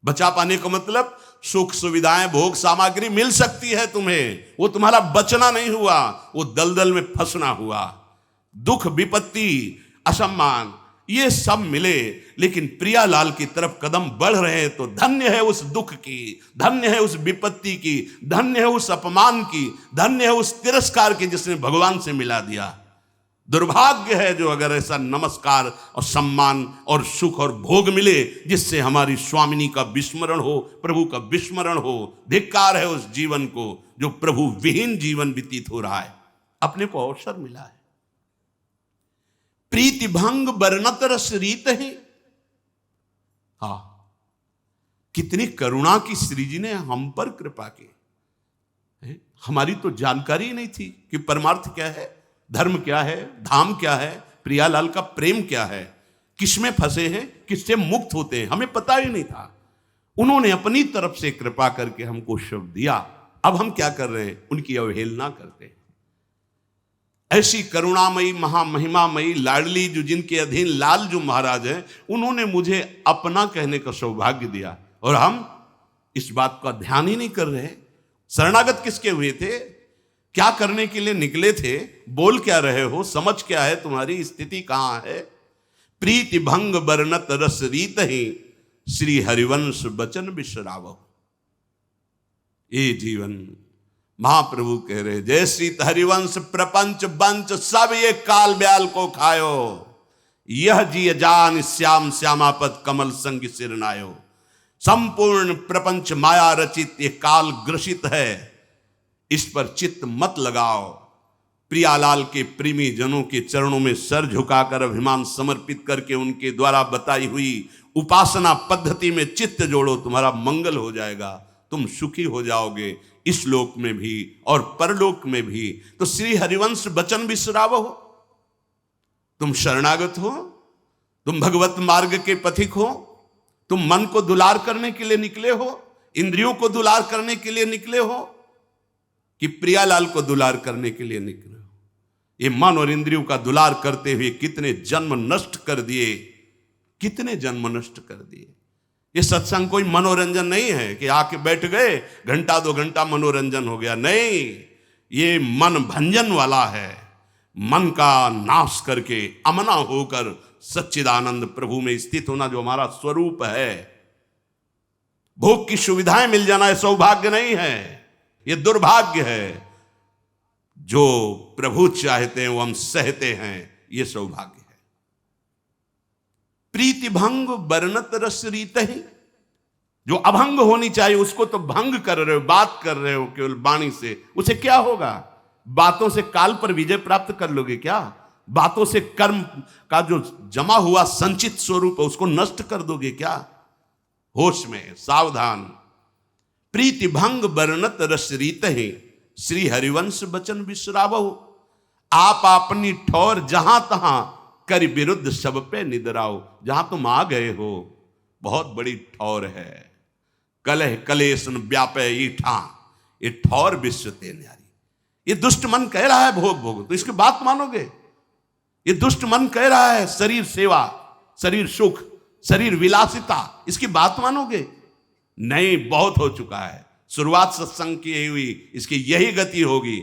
बचा पाने का मतलब सुख सुविधाएं, भोग सामग्री मिल सकती है तुम्हें, वो तुम्हारा बचना नहीं हुआ, वो दलदल में फंसना हुआ। दुख, विपत्ति, असम्मान ये सब मिले, लेकिन प्रियालाल की तरफ कदम बढ़ रहे हैं तो धन्य है उस दुख की, धन्य है उस विपत्ति की, धन्य है उस अपमान की, धन्य है उस तिरस्कार की जिसने भगवान से मिला दिया। दुर्भाग्य है जो अगर ऐसा नमस्कार और सम्मान और सुख और भोग मिले जिससे हमारी स्वामिनी का विस्मरण हो, प्रभु का विस्मरण हो। धिक्कार है उस जीवन को जो प्रभु विहीन जीवन व्यतीत हो रहा है। अपने को अवसर मिला है। प्रीति भंग बरनत रस रीत है। हाँ, कितनी करुणा की श्री जी ने हम पर कृपा की। हमारी तो जानकारी नहीं थी कि परमार्थ क्या है, धर्म क्या है, धाम क्या है, प्रियालाल का प्रेम क्या है, किसमें फंसे हैं, किससे मुक्त होते हैं, हमें पता ही नहीं था। उन्होंने अपनी तरफ से कृपा करके हमको शब्द दिया। अब हम क्या कर रहे हैं? उनकी अवहेलना करते हैं। ऐसी करुणामयी, महामहिमामयी लाडली जो जिनके अधीन लाल जो महाराज हैं, उन्होंने मुझे अपना कहने का सौभाग्य दिया और हम इस बात का ध्यान ही नहीं कर रहे। शरणागत किसके हुए थे? क्या करने के लिए निकले थे? बोल क्या रहे हो? समझ क्या है? तुम्हारी स्थिति कहां है? प्रीति भंग बरनत रस रीत ही श्री हरिवंश बचन बिसरावो। ये जीवन महाप्रभु कह रहे, जय श्री हरिवंश प्रपंच बंच सब ये काल ब्याल को खायो, यह जिय जान श्याम श्यामापद कमल संग सिरनायो। संपूर्ण प्रपंच माया रचित ये काल ग्रसित है, इस पर चित्त मत लगाओ। प्रियालाल के प्रेमी जनों के चरणों में सर झुकाकर अभिमान समर्पित करके उनके द्वारा बताई हुई उपासना पद्धति में चित्त जोड़ो, तुम्हारा मंगल हो जाएगा, तुम सुखी हो जाओगे इस लोक में भी और परलोक में भी। तो श्री हरिवंश बचन बिसरावो हो। तुम शरणागत हो, तुम भगवत मार्ग के पथिक हो, तुम मन को दुलार करने के लिए निकले हो, इंद्रियों को दुलार करने के लिए निकले हो कि प्रियालाल को दुलार करने के लिए निकले हो। ये मन और इंद्रियों का दुलार करते हुए कितने जन्म नष्ट कर दिए, कितने जन्म नष्ट कर दिए। ये सत्संग कोई मनोरंजन नहीं है कि आके बैठ गए, घंटा 2 घंटा मनोरंजन हो गया। नहीं, ये मन भंजन वाला है। मन का नाश करके अमना होकर सच्चिदानंद प्रभु में स्थित होना जो हमारा स्वरूप है। भोग की सुविधाएं मिल जाना ये सौभाग्य नहीं है, ये दुर्भाग्य है। जो प्रभु चाहते हैं वो हम सहते हैं, ये सौभाग्य है। प्रीति भंग बरनत रस रीत है। जो अभंग होनी चाहिए उसको तो भंग कर रहे हो, बात कर रहे हो केवल वाणी से, उसे क्या होगा? बातों से काल पर विजय प्राप्त कर लोगे क्या? बातों से कर्म का जो जमा हुआ संचित स्वरूप है उसको नष्ट कर दोगे क्या? होश में, सावधान। प्रीति भंग बरनत रस रीत है श्री हरिवंश बचन बिसरावो। आप अपनी ठौर जहां तहां कर विरुद्ध सब पे निदराओ। जहां तुम आ गए हो बहुत बड़ी ठौर है। कलह कलेश व्यापे ईठा, ये ठौर विश्व ते न्यारी। ये दुष्ट मन कह रहा है भोग भोगो, तो इसकी बात मानोगे? ये दुष्ट मन कह रहा है शरीर सेवा, शरीर सुख, शरीर विलासिता, इसकी बात मानोगे? नहीं, बहुत हो चुका है। शुरुआत सत्संग की हुई, इसकी यही गति होगी।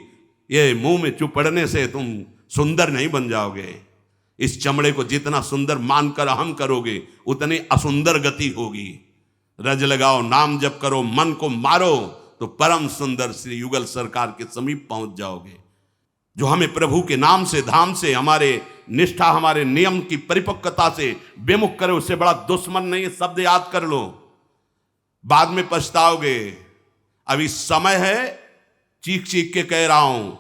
ये मुंह में चुपड़ने से तुम सुंदर नहीं बन जाओगे। इस चमड़े को जितना सुंदर मानकर अहम करोगे, उतनी असुंदर गति होगी। रज लगाओ, नाम जप करो, मन को मारो, तो परम सुंदर श्री युगल सरकार के समीप पहुंच जाओगे। जो हमें प्रभु के नाम से, धाम से, हमारे निष्ठा, हमारे नियम की परिपक्वता से विमुख करे, उससे बड़ा दुश्मन नहीं है। शब्द याद कर लो, बाद में पछताओगे। अभी समय है, चीख चीख के कह रहा हूं,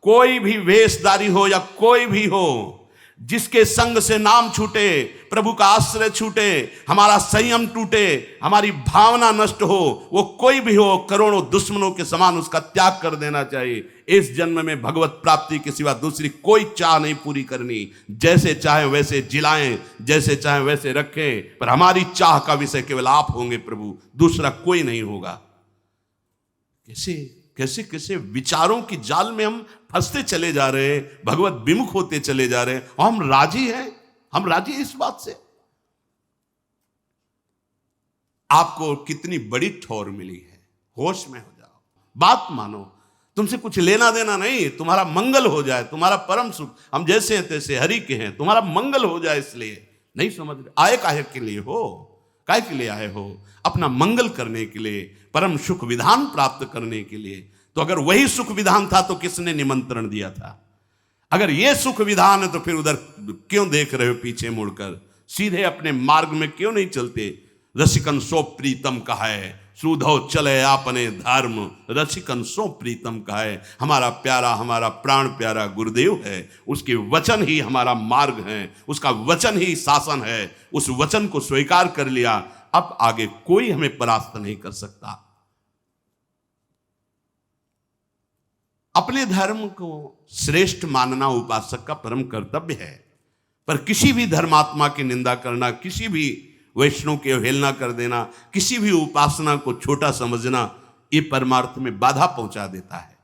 कोई भी वेशधारी हो या कोई भी हो, जिसके संग से नाम छूटे, प्रभु का आश्रय छूटे, हमारा संयम टूटे, हमारी भावना नष्ट हो, वो कोई भी हो, करोड़ों दुश्मनों के समान उसका त्याग कर देना चाहिए। इस जन्म में भगवत प्राप्ति के सिवा दूसरी कोई चाह नहीं पूरी करनी। जैसे चाहे वैसे जिलाएं, जैसे चाहे वैसे रखें, पर हमारी चाह का विषय केवल आप होंगे प्रभु, दूसरा कोई नहीं होगा। कैसे कैसे कैसे विचारों की जाल में हम फंसते चले जा रहे हैं, भगवत विमुख होते चले जा रहे हैं। और हम राजी हैं, हम राजी हैं इस बात से। आपको कितनी बड़ी ठौर मिली है, होश में हो जाओ, बात मानो। तुमसे कुछ लेना देना नहीं, तुम्हारा मंगल हो जाए, तुम्हारा परम सुख, हम जैसे हैं तैसे हरि के हैं, तुम्हारा मंगल हो जाए। इसलिए नहीं समझ रहे, आए काहे के लिए हो? काहे के लिए आए हो? अपना मंगल करने के लिए, परम सुख विधान प्राप्त करने के लिए। तो अगर वही सुख विधान था तो किसने निमंत्रण दिया था? अगर यह सुख विधान है तो फिर उधर क्यों देख रहे हो पीछे मुड़कर? सीधे अपने मार्ग में क्यों नहीं चलते? रसिकन सो प्रीतम कहाए, सुधो चले आपने धर्म, रसिकन सो प्रीतम कहाए। हमारा प्यारा, हमारा प्राण प्यारा गुरुदेव है, उसके वचन ही हमारा मार्ग है, उसका वचन ही शासन है। उस वचन को स्वीकार कर लिया, अब आगे कोई हमें परास्त नहीं कर सकता। अपने धर्म को श्रेष्ठ मानना उपासक का परम कर्तव्य है, पर किसी भी धर्मात्मा की निंदा करना, किसी भी वैष्णव की अवहेलना कर देना, किसी भी उपासना को छोटा समझना, ये परमार्थ में बाधा पहुंचा देता है।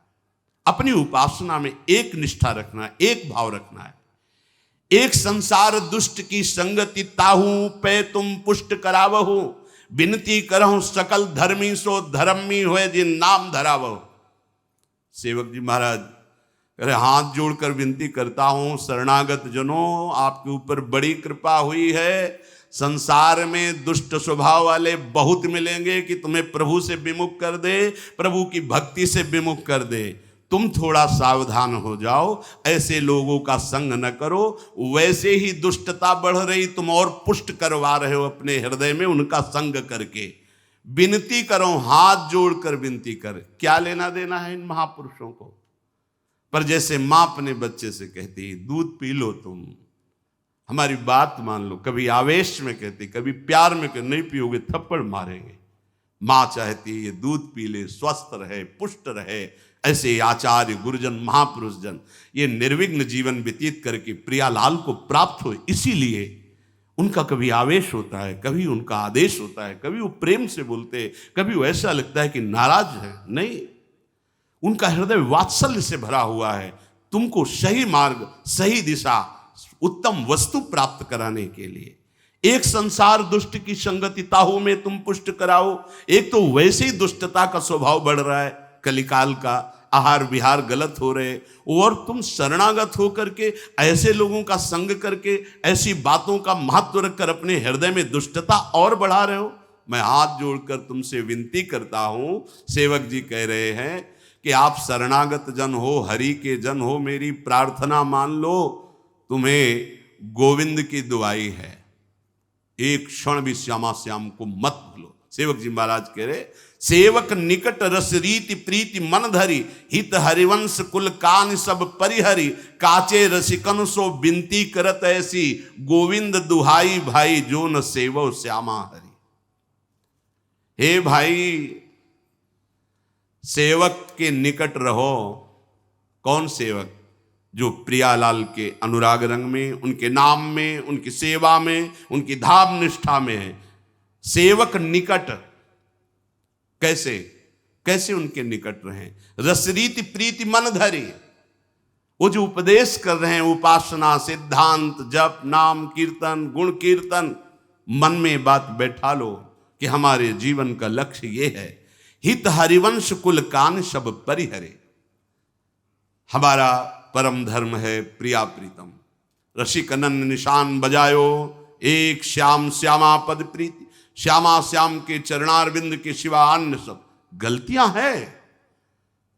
अपनी उपासना में एक निष्ठा रखना, एक भाव रखना है। एक संसार दुष्ट की संगति ताहू पे तुम पुष्ट करावहु, विनती करहु सकल धर्मी सो धर्मी हुए जिन नाम धरावहु। सेवक जी महाराज अरे हाथ जोड़कर विनती करता हूं, शरणागत जनों, आपके ऊपर बड़ी कृपा हुई है। संसार में दुष्ट स्वभाव वाले बहुत मिलेंगे कि तुम्हें प्रभु से विमुख कर दे, प्रभु की भक्ति से विमुख कर दे। तुम थोड़ा सावधान हो जाओ, ऐसे लोगों का संग न करो। वैसे ही दुष्टता बढ़ रही, तुम और पुष्ट करवा रहे हो अपने हृदय में उनका संग करके। विनती करो, हाथ जोड़कर विनती कर। क्या लेना देना है इन महापुरुषों को? पर जैसे मां अपने बच्चे से कहती है, दूध पी लो, तुम हमारी बात मान लो। कभी आवेश में कहती, कभी प्यार में कहती, नहीं पियोगे थप्पड़ मारेंगे। मां चाहती है ये दूध पी ले, स्वस्थ रहे, पुष्ट रहे। ऐसे आचार्य गुरुजन महापुरुष जन ये निर्विघ्न जीवन व्यतीत करके प्रियालाल को प्राप्त हो। इसीलिए उनका कभी आवेश होता है, कभी उनका आदेश होता है, कभी वो प्रेम से बोलते, कभी वो ऐसा लगता है कि नाराज है। नहीं, उनका हृदय वात्सल्य से भरा हुआ है, तुमको सही मार्ग, सही दिशा, उत्तम वस्तु प्राप्त कराने के लिए। एक संसार दुष्ट की संगति ताहू में तुम पुष्ट कराओ। एक तो वैसे ही दुष्टता का स्वभाव बढ़ रहा है, कलिकाल का आहार विहार गलत हो रहे, और तुम शरणागत होकर के ऐसे लोगों का संग करके ऐसी बातों का महत्व रखकर अपने हृदय में दुष्टता और बढ़ा रहे हो। मैं हाथ जोड़कर तुमसे विनती करता हूं, सेवक जी कह रहे हैं कि आप शरणागत जन हो, हरि के जन हो, मेरी प्रार्थना मान लो। तुम्हें गोविंद की दुआई है, एक क्षण भी श्यामा श्याम को मत भूलो। सेवक जी महाराज कह रहे, सेवक निकट रस रीति प्रीति मन धरी, हित हरिवंश कुल कान सब परिहरी, काचे रसिकन सो बिनती करत ऐसी, गोविंद दुहाई भाई जो न सेवो श्यामा हरि। हे भाई, सेवक के निकट रहो। कौन सेवक? जो प्रियालाल के अनुराग रंग में, उनके नाम में, उनकी सेवा में, उनकी धाम निष्ठा में है। सेवक निकट, कैसे कैसे उनके निकट रहें? रसरीति प्रीति मन धरी, वो जो उपदेश कर रहे हैं, उपासना, सिद्धांत, जप, नाम, कीर्तन, गुण कीर्तन, मन में बात बैठा लो कि हमारे जीवन का लक्ष्य ये है, हित हरिवंश कुल कान सब परिहरे। हमारा परम धर्म है प्रिया प्रीतम, रसिक अनन्य निशान बजायो, एक श्याम श्यामा पद प्रीति, श्यामा श्याम के चरणारविंद के सिवा अन्य सब। गलतियां हैं,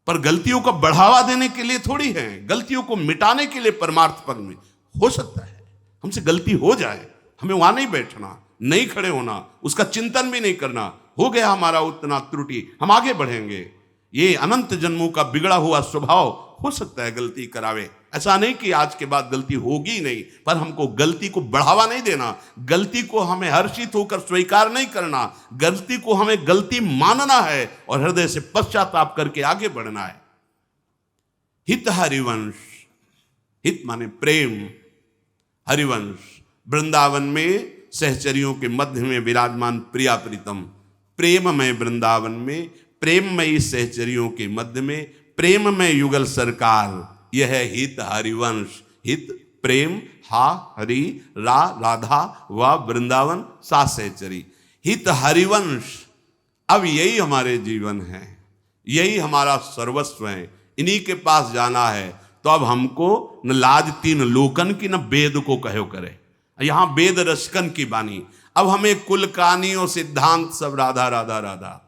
पर गलतियों को बढ़ावा देने के लिए थोड़ी है, गलतियों को मिटाने के लिए परमार्थ पद में हो सकता है हमसे गलती हो जाए, हमें वहां नहीं बैठना, नहीं खड़े होना, उसका चिंतन भी नहीं करना, हो गया हमारा उतना त्रुटि, हम आगे बढ़ेंगे। ये अनंत जन्मों का बिगड़ा हुआ स्वभाव, हो सकता है गलती करावे, ऐसा नहीं कि आज के बाद गलती होगी नहीं, पर हमको गलती को बढ़ावा नहीं देना, गलती को हमें हर्षित होकर स्वीकार नहीं करना, गलती को हमें गलती मानना है और हृदय से पश्चाताप करके आगे बढ़ना है। हित हरिवंश, हित माने प्रेम, हरिवंश वृंदावन में सहचरियों के मध्य में विराजमान प्रिया प्रीतम, प्रेममय वृंदावन में प्रेममयी सहचरियों के मध्य में प्रेममय युगल सरकार, यह है हित हरिवंश। हित प्रेम, हा हरि, रा राधा, व वृंदावन, सा सहचरी, हित हरिवंश। अब यही हमारे जीवन है, यही हमारा सर्वस्व है, इन्हीं के पास जाना है। तो अब हमको न लाज तीन लोकन की न वेद को कहो करे, यहां वेद रसकन की बानी। अब हमें कुल कहानी और सिद्धांत सब राधा राधा राधा।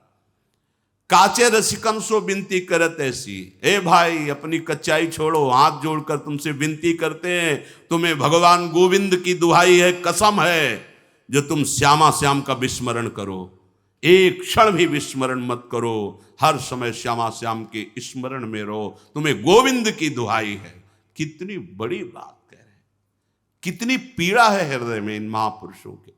काचे रसिकन सो विनती करत ऐसी, ए भाई अपनी कच्चाई छोड़ो, हाथ जोड़कर तुमसे विनती करते हैं, तुम्हें भगवान गोविंद की दुहाई है, कसम है, जो तुम श्यामा श्याम का विस्मरण करो, एक क्षण भी विस्मरण मत करो, हर समय श्यामा श्याम के स्मरण में रहो, तुम्हें गोविंद की दुहाई है। कितनी बड़ी बात कह रहे हैं, कितनी पीड़ा है हृदय में इन महापुरुषों के।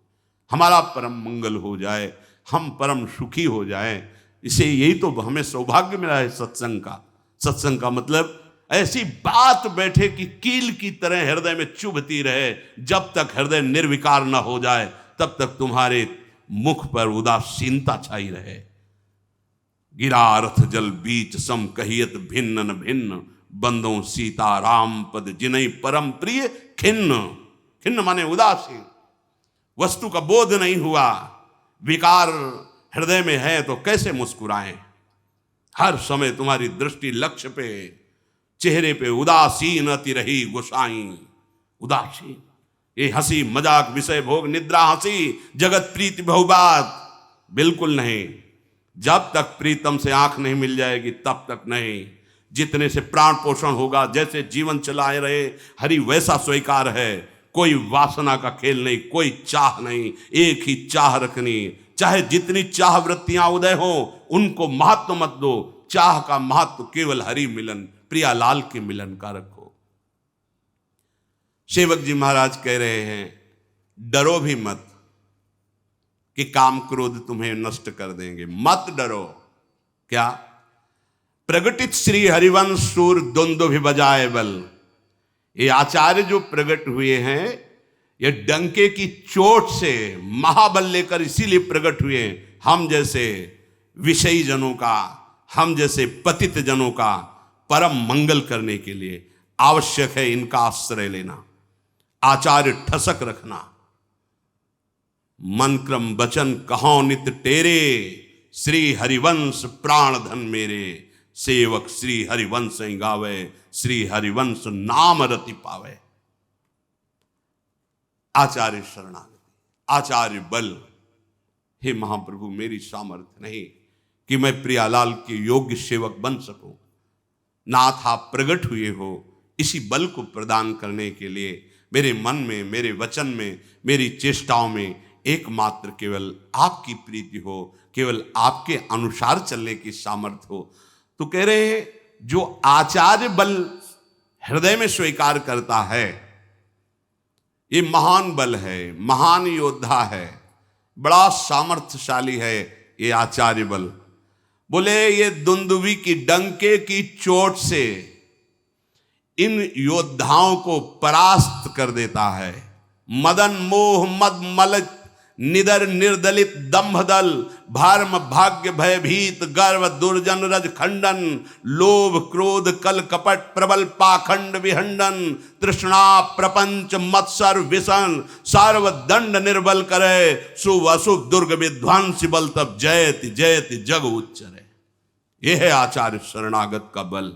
हमारा परम मंगल हो जाए, हम परम सुखी हो जाए, इसे यही तो हमें सौभाग्य मिला है सत्संग का। सत्संग का मतलब ऐसी बात बैठे कि कील की तरह हृदय में चुभती रहे, जब तक हृदय निर्विकार न हो जाए तब तक तुम्हारे मुख पर उदासीनता छाई रहे। गिरा रथ जल बीच सम कहियत भिन्न न भिन्न, बंदों सीता राम पद जिनई परम प्रिय खिन्न। खिन्न माने उदासीन, वस्तु का बोध नहीं हुआ, विकार हृदय में है तो कैसे मुस्कुराएं। हर समय तुम्हारी दृष्टि लक्ष्य पे, चेहरे पे उदासीन अति रही गोसाई। उदासीन, ये हंसी मजाक विषय भोग निद्रा हंसी जगत प्रीति बहुबात, बिल्कुल नहीं। जब तक प्रीतम से आंख नहीं मिल जाएगी तब तक नहीं। जितने से प्राण पोषण होगा, जैसे जीवन चलाए रहे हरि वैसा स्वीकार है। कोई वासना का खेल नहीं, कोई चाह नहीं, एक ही चाह रखनी। चाहे जितनी चाह वृत्तियां उदय हो, उनको महत्व मत दो। चाह का महत्व केवल हरि मिलन, प्रियालाल के मिलन का रखो। सेवक जी महाराज कह रहे हैं, डरो भी मत कि काम क्रोध तुम्हें नष्ट कर देंगे, मत डरो। क्या? प्रगटित श्री हरिवंश सूर द्वंद्व भी बजाए बल। ये आचार्य जो प्रकट हुए हैं, ये डंके की चोट से महाबल लेकर इसीलिए प्रकट हुए हैं। हम जैसे विषयी जनों का, हम जैसे पतित जनों का परम मंगल करने के लिए आवश्यक है इनका आश्रय लेना, आचार्य ठसक रखना। मन क्रम वचन कहो नित टेरे, श्री हरिवंश प्राण धन मेरे। सेवक श्री हरिवंश गावे, श्री हरिवंश नाम रति पावे। आचार्य शरणागति, आचार्य बल। हे महाप्रभु, मेरी सामर्थ्य नहीं कि मैं प्रियालाल के योग्य सेवक बन सकूं। नाथ आप प्रकट हुए हो इसी बल को प्रदान करने के लिए। मेरे मन में, मेरे वचन में, मेरी चेष्टाओं में एकमात्र केवल आपकी प्रीति हो, केवल आपके अनुसार चलने की सामर्थ्य हो। तो कह रहे हैं, जो आचार्य बल हृदय में स्वीकार करता है, ये महान बल है, महान योद्धा है, बड़ा सामर्थ्यशाली है ये आचार्य बल। बोले ये दुंदुभी की डंके की चोट से इन योद्धाओं को परास्त कर देता है। मदन मोह मद मल निदर निर्दलित दंभदल, भर्म भाग्य भयभीत गर्व दुर्जन रज खंडन, लोभ क्रोध कल कपट प्रबल पाखंड विहंडन, तृष्णा प्रपंच मत्सर विषण, सर्व दंड निर्बल करे, शुभ अशुभ दुर्ग विध्वंस बल तब जयति जयति जग उच्चरे। यह है आचार्य शरणागत का बल।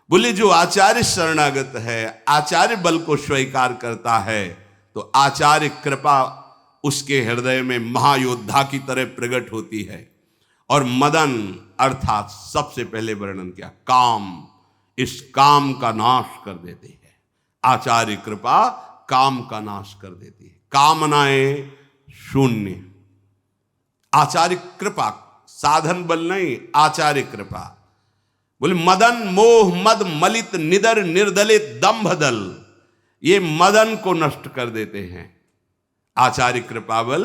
बोले जो आचार्य शरणागत है, आचार्य बल को स्वीकार करता है, तो आचार्य कृपा उसके हृदय में महायोद्धा की तरह प्रकट होती है। और मदन अर्थात सबसे पहले वर्णन किया काम, इस काम का नाश कर देते हैं। आचार्य कृपा काम का नाश कर देती है, कामनाएं शून्य। आचार्य कृपा, साधन बल नहीं, आचार्य कृपा। बोले मदन मोह मद मलित निदर निर्दलित दंभ दल, ये मदन को नष्ट कर देते हैं। आचार्य कृपा बल,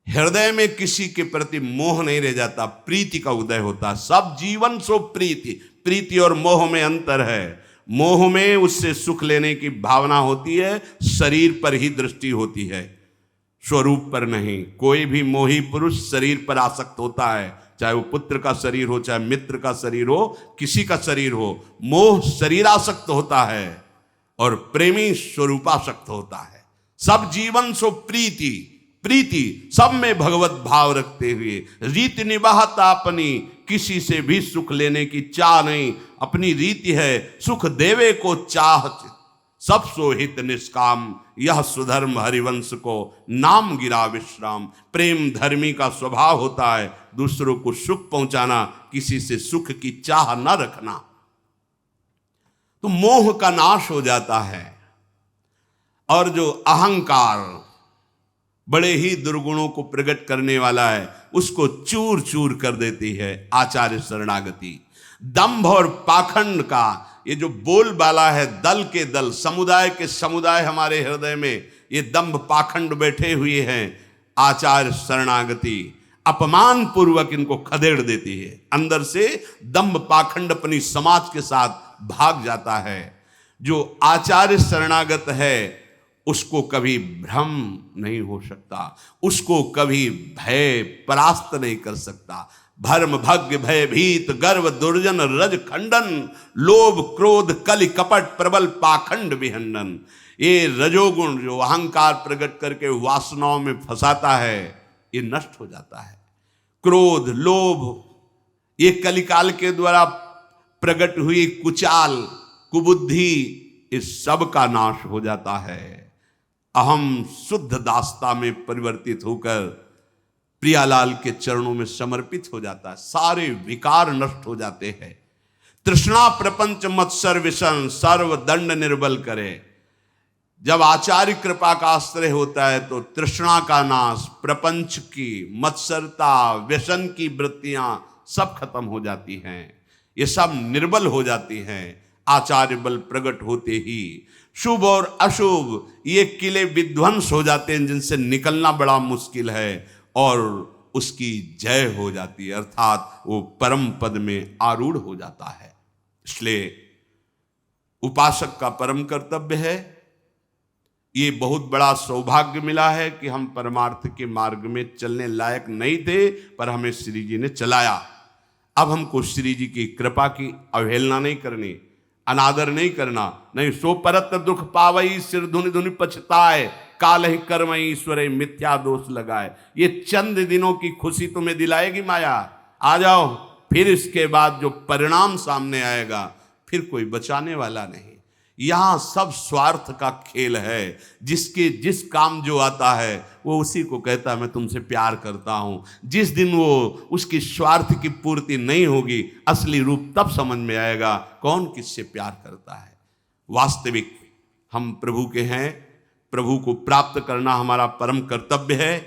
हृदय में किसी के प्रति मोह नहीं रह जाता, प्रीति का उदय होता। सब जीवन सो प्रीति, प्रीति और मोह में अंतर है। मोह में उससे सुख लेने की भावना होती है, शरीर पर ही दृष्टि होती है, स्वरूप पर नहीं। कोई भी मोही पुरुष शरीर पर आसक्त होता है, चाहे वो पुत्र का शरीर हो, चाहे मित्र का शरीर हो, किसी का शरीर हो। मोह शरीरासक्त होता है और प्रेमी स्वरूपासक्त होता है। सब जीवन सो प्रीति, प्रीति सब में भगवत भाव रखते हुए रीति निभाता अपनी, किसी से भी सुख लेने की चाह नहीं। अपनी रीति है सुख देवे को चाह, सब सोहित निष्काम, यह सुधर्म हरिवंश को नाम गिरा विश्राम। प्रेम धर्मी का स्वभाव होता है, दूसरों को सुख पहुंचाना, किसी से सुख की चाह न रखना। तो मोह का नाश हो जाता है। और जो अहंकार बड़े ही दुर्गुणों को प्रकट करने वाला है, उसको चूर चूर कर देती है आचार्य शरणागति। दंभ और पाखंड का ये जो बोलबाला है, दल के दल, समुदाय के समुदाय हमारे हृदय में ये दंभ पाखंड बैठे हुए हैं। आचार्य शरणागति अपमान पूर्वक इनको खदेड़ देती है। अंदर से दंभ पाखंड अपनी समाज के साथ भाग जाता है। जो आचार्य शरणागत है उसको कभी भ्रम नहीं हो सकता, उसको कभी भय परास्त नहीं कर सकता। भर्म भग्य भय भीत गर्व दुर्जन रज खंडन, लोभ क्रोध कलि कपट प्रबल पाखंड विहंडन। ये रजोगुण जो अहंकार प्रकट करके वासनाओं में फंसाता है, ये नष्ट हो जाता है। क्रोध लोभ ये कलिकाल के द्वारा प्रकट हुई कुचाल कुबुद्धि, इस सब का नाश हो जाता है। अहम शुद्ध दास्ता में परिवर्तित होकर प्रियालाल के चरणों में समर्पित हो जाता है। सारे विकार नष्ट हो जाते हैं। तृष्णा प्रपंच मत्सर विषण, सर्व दंड निर्बल करे। जब आचार्य कृपा का आश्रय होता है तो तृष्णा का नाश, प्रपंच की मत्सरता, व्यसन की वृत्तियां सब खत्म हो जाती हैं, ये सब निर्बल हो जाती हैं आचार्य बल प्रकट होते ही। शुभ और अशुभ ये किले विध्वंस हो जाते हैं, जिनसे निकलना बड़ा मुश्किल है, और उसकी जय हो जाती है, अर्थात वो परम पद में आरूढ़ हो जाता है। इसलिए उपासक का परम कर्तव्य है, ये बहुत बड़ा सौभाग्य मिला है कि हम परमार्थ के मार्ग में चलने लायक नहीं थे, पर हमें श्री जी ने चलाया। अब हमको श्री जी की कृपा की अवहेलना नहीं करनी, अनादर नहीं करना। नहीं सो परत दुख पावई, सिर धुनि धुनि पछताए, काल ही कर्म ईश्वर मिथ्या दोष लगाए। ये चंद दिनों की खुशी तुम्हें दिलाएगी माया, आ जाओ। फिर इसके बाद जो परिणाम सामने आएगा, फिर कोई बचाने वाला नहीं। यहाँ सब स्वार्थ का खेल है। जिसके जिस काम जो आता है वो उसी को कहता है मैं तुमसे प्यार करता हूँ। जिस दिन वो उसकी स्वार्थ की पूर्ति नहीं होगी, असली रूप तब समझ में आएगा कौन किससे प्यार करता है। वास्तविक हम प्रभु के हैं, प्रभु को प्राप्त करना हमारा परम कर्तव्य है।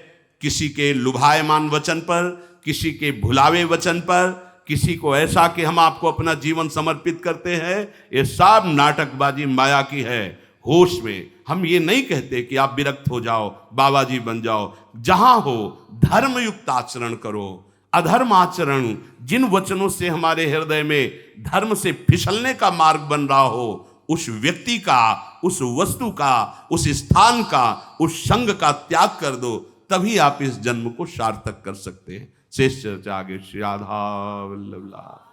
किसी के लुभायमान वचन पर, किसी के भुलावे वचन पर, किसी को ऐसा कि हम आपको अपना जीवन समर्पित करते हैं, ये सब नाटकबाजी माया की है। होश में हम ये नहीं कहते कि आप विरक्त हो जाओ, बाबा जी बन जाओ। जहां हो धर्मयुक्त आचरण करो। अधर्म आचरण, जिन वचनों से हमारे हृदय में धर्म से फिसलने का मार्ग बन रहा हो, उस व्यक्ति का, उस वस्तु का, उस स्थान का, उस संग का त्याग कर दो। तभी आप इस जन्म को सार्थक कर सकते हैं। शेष चर्चा आगे। श्री राधा वल्लभ लाल।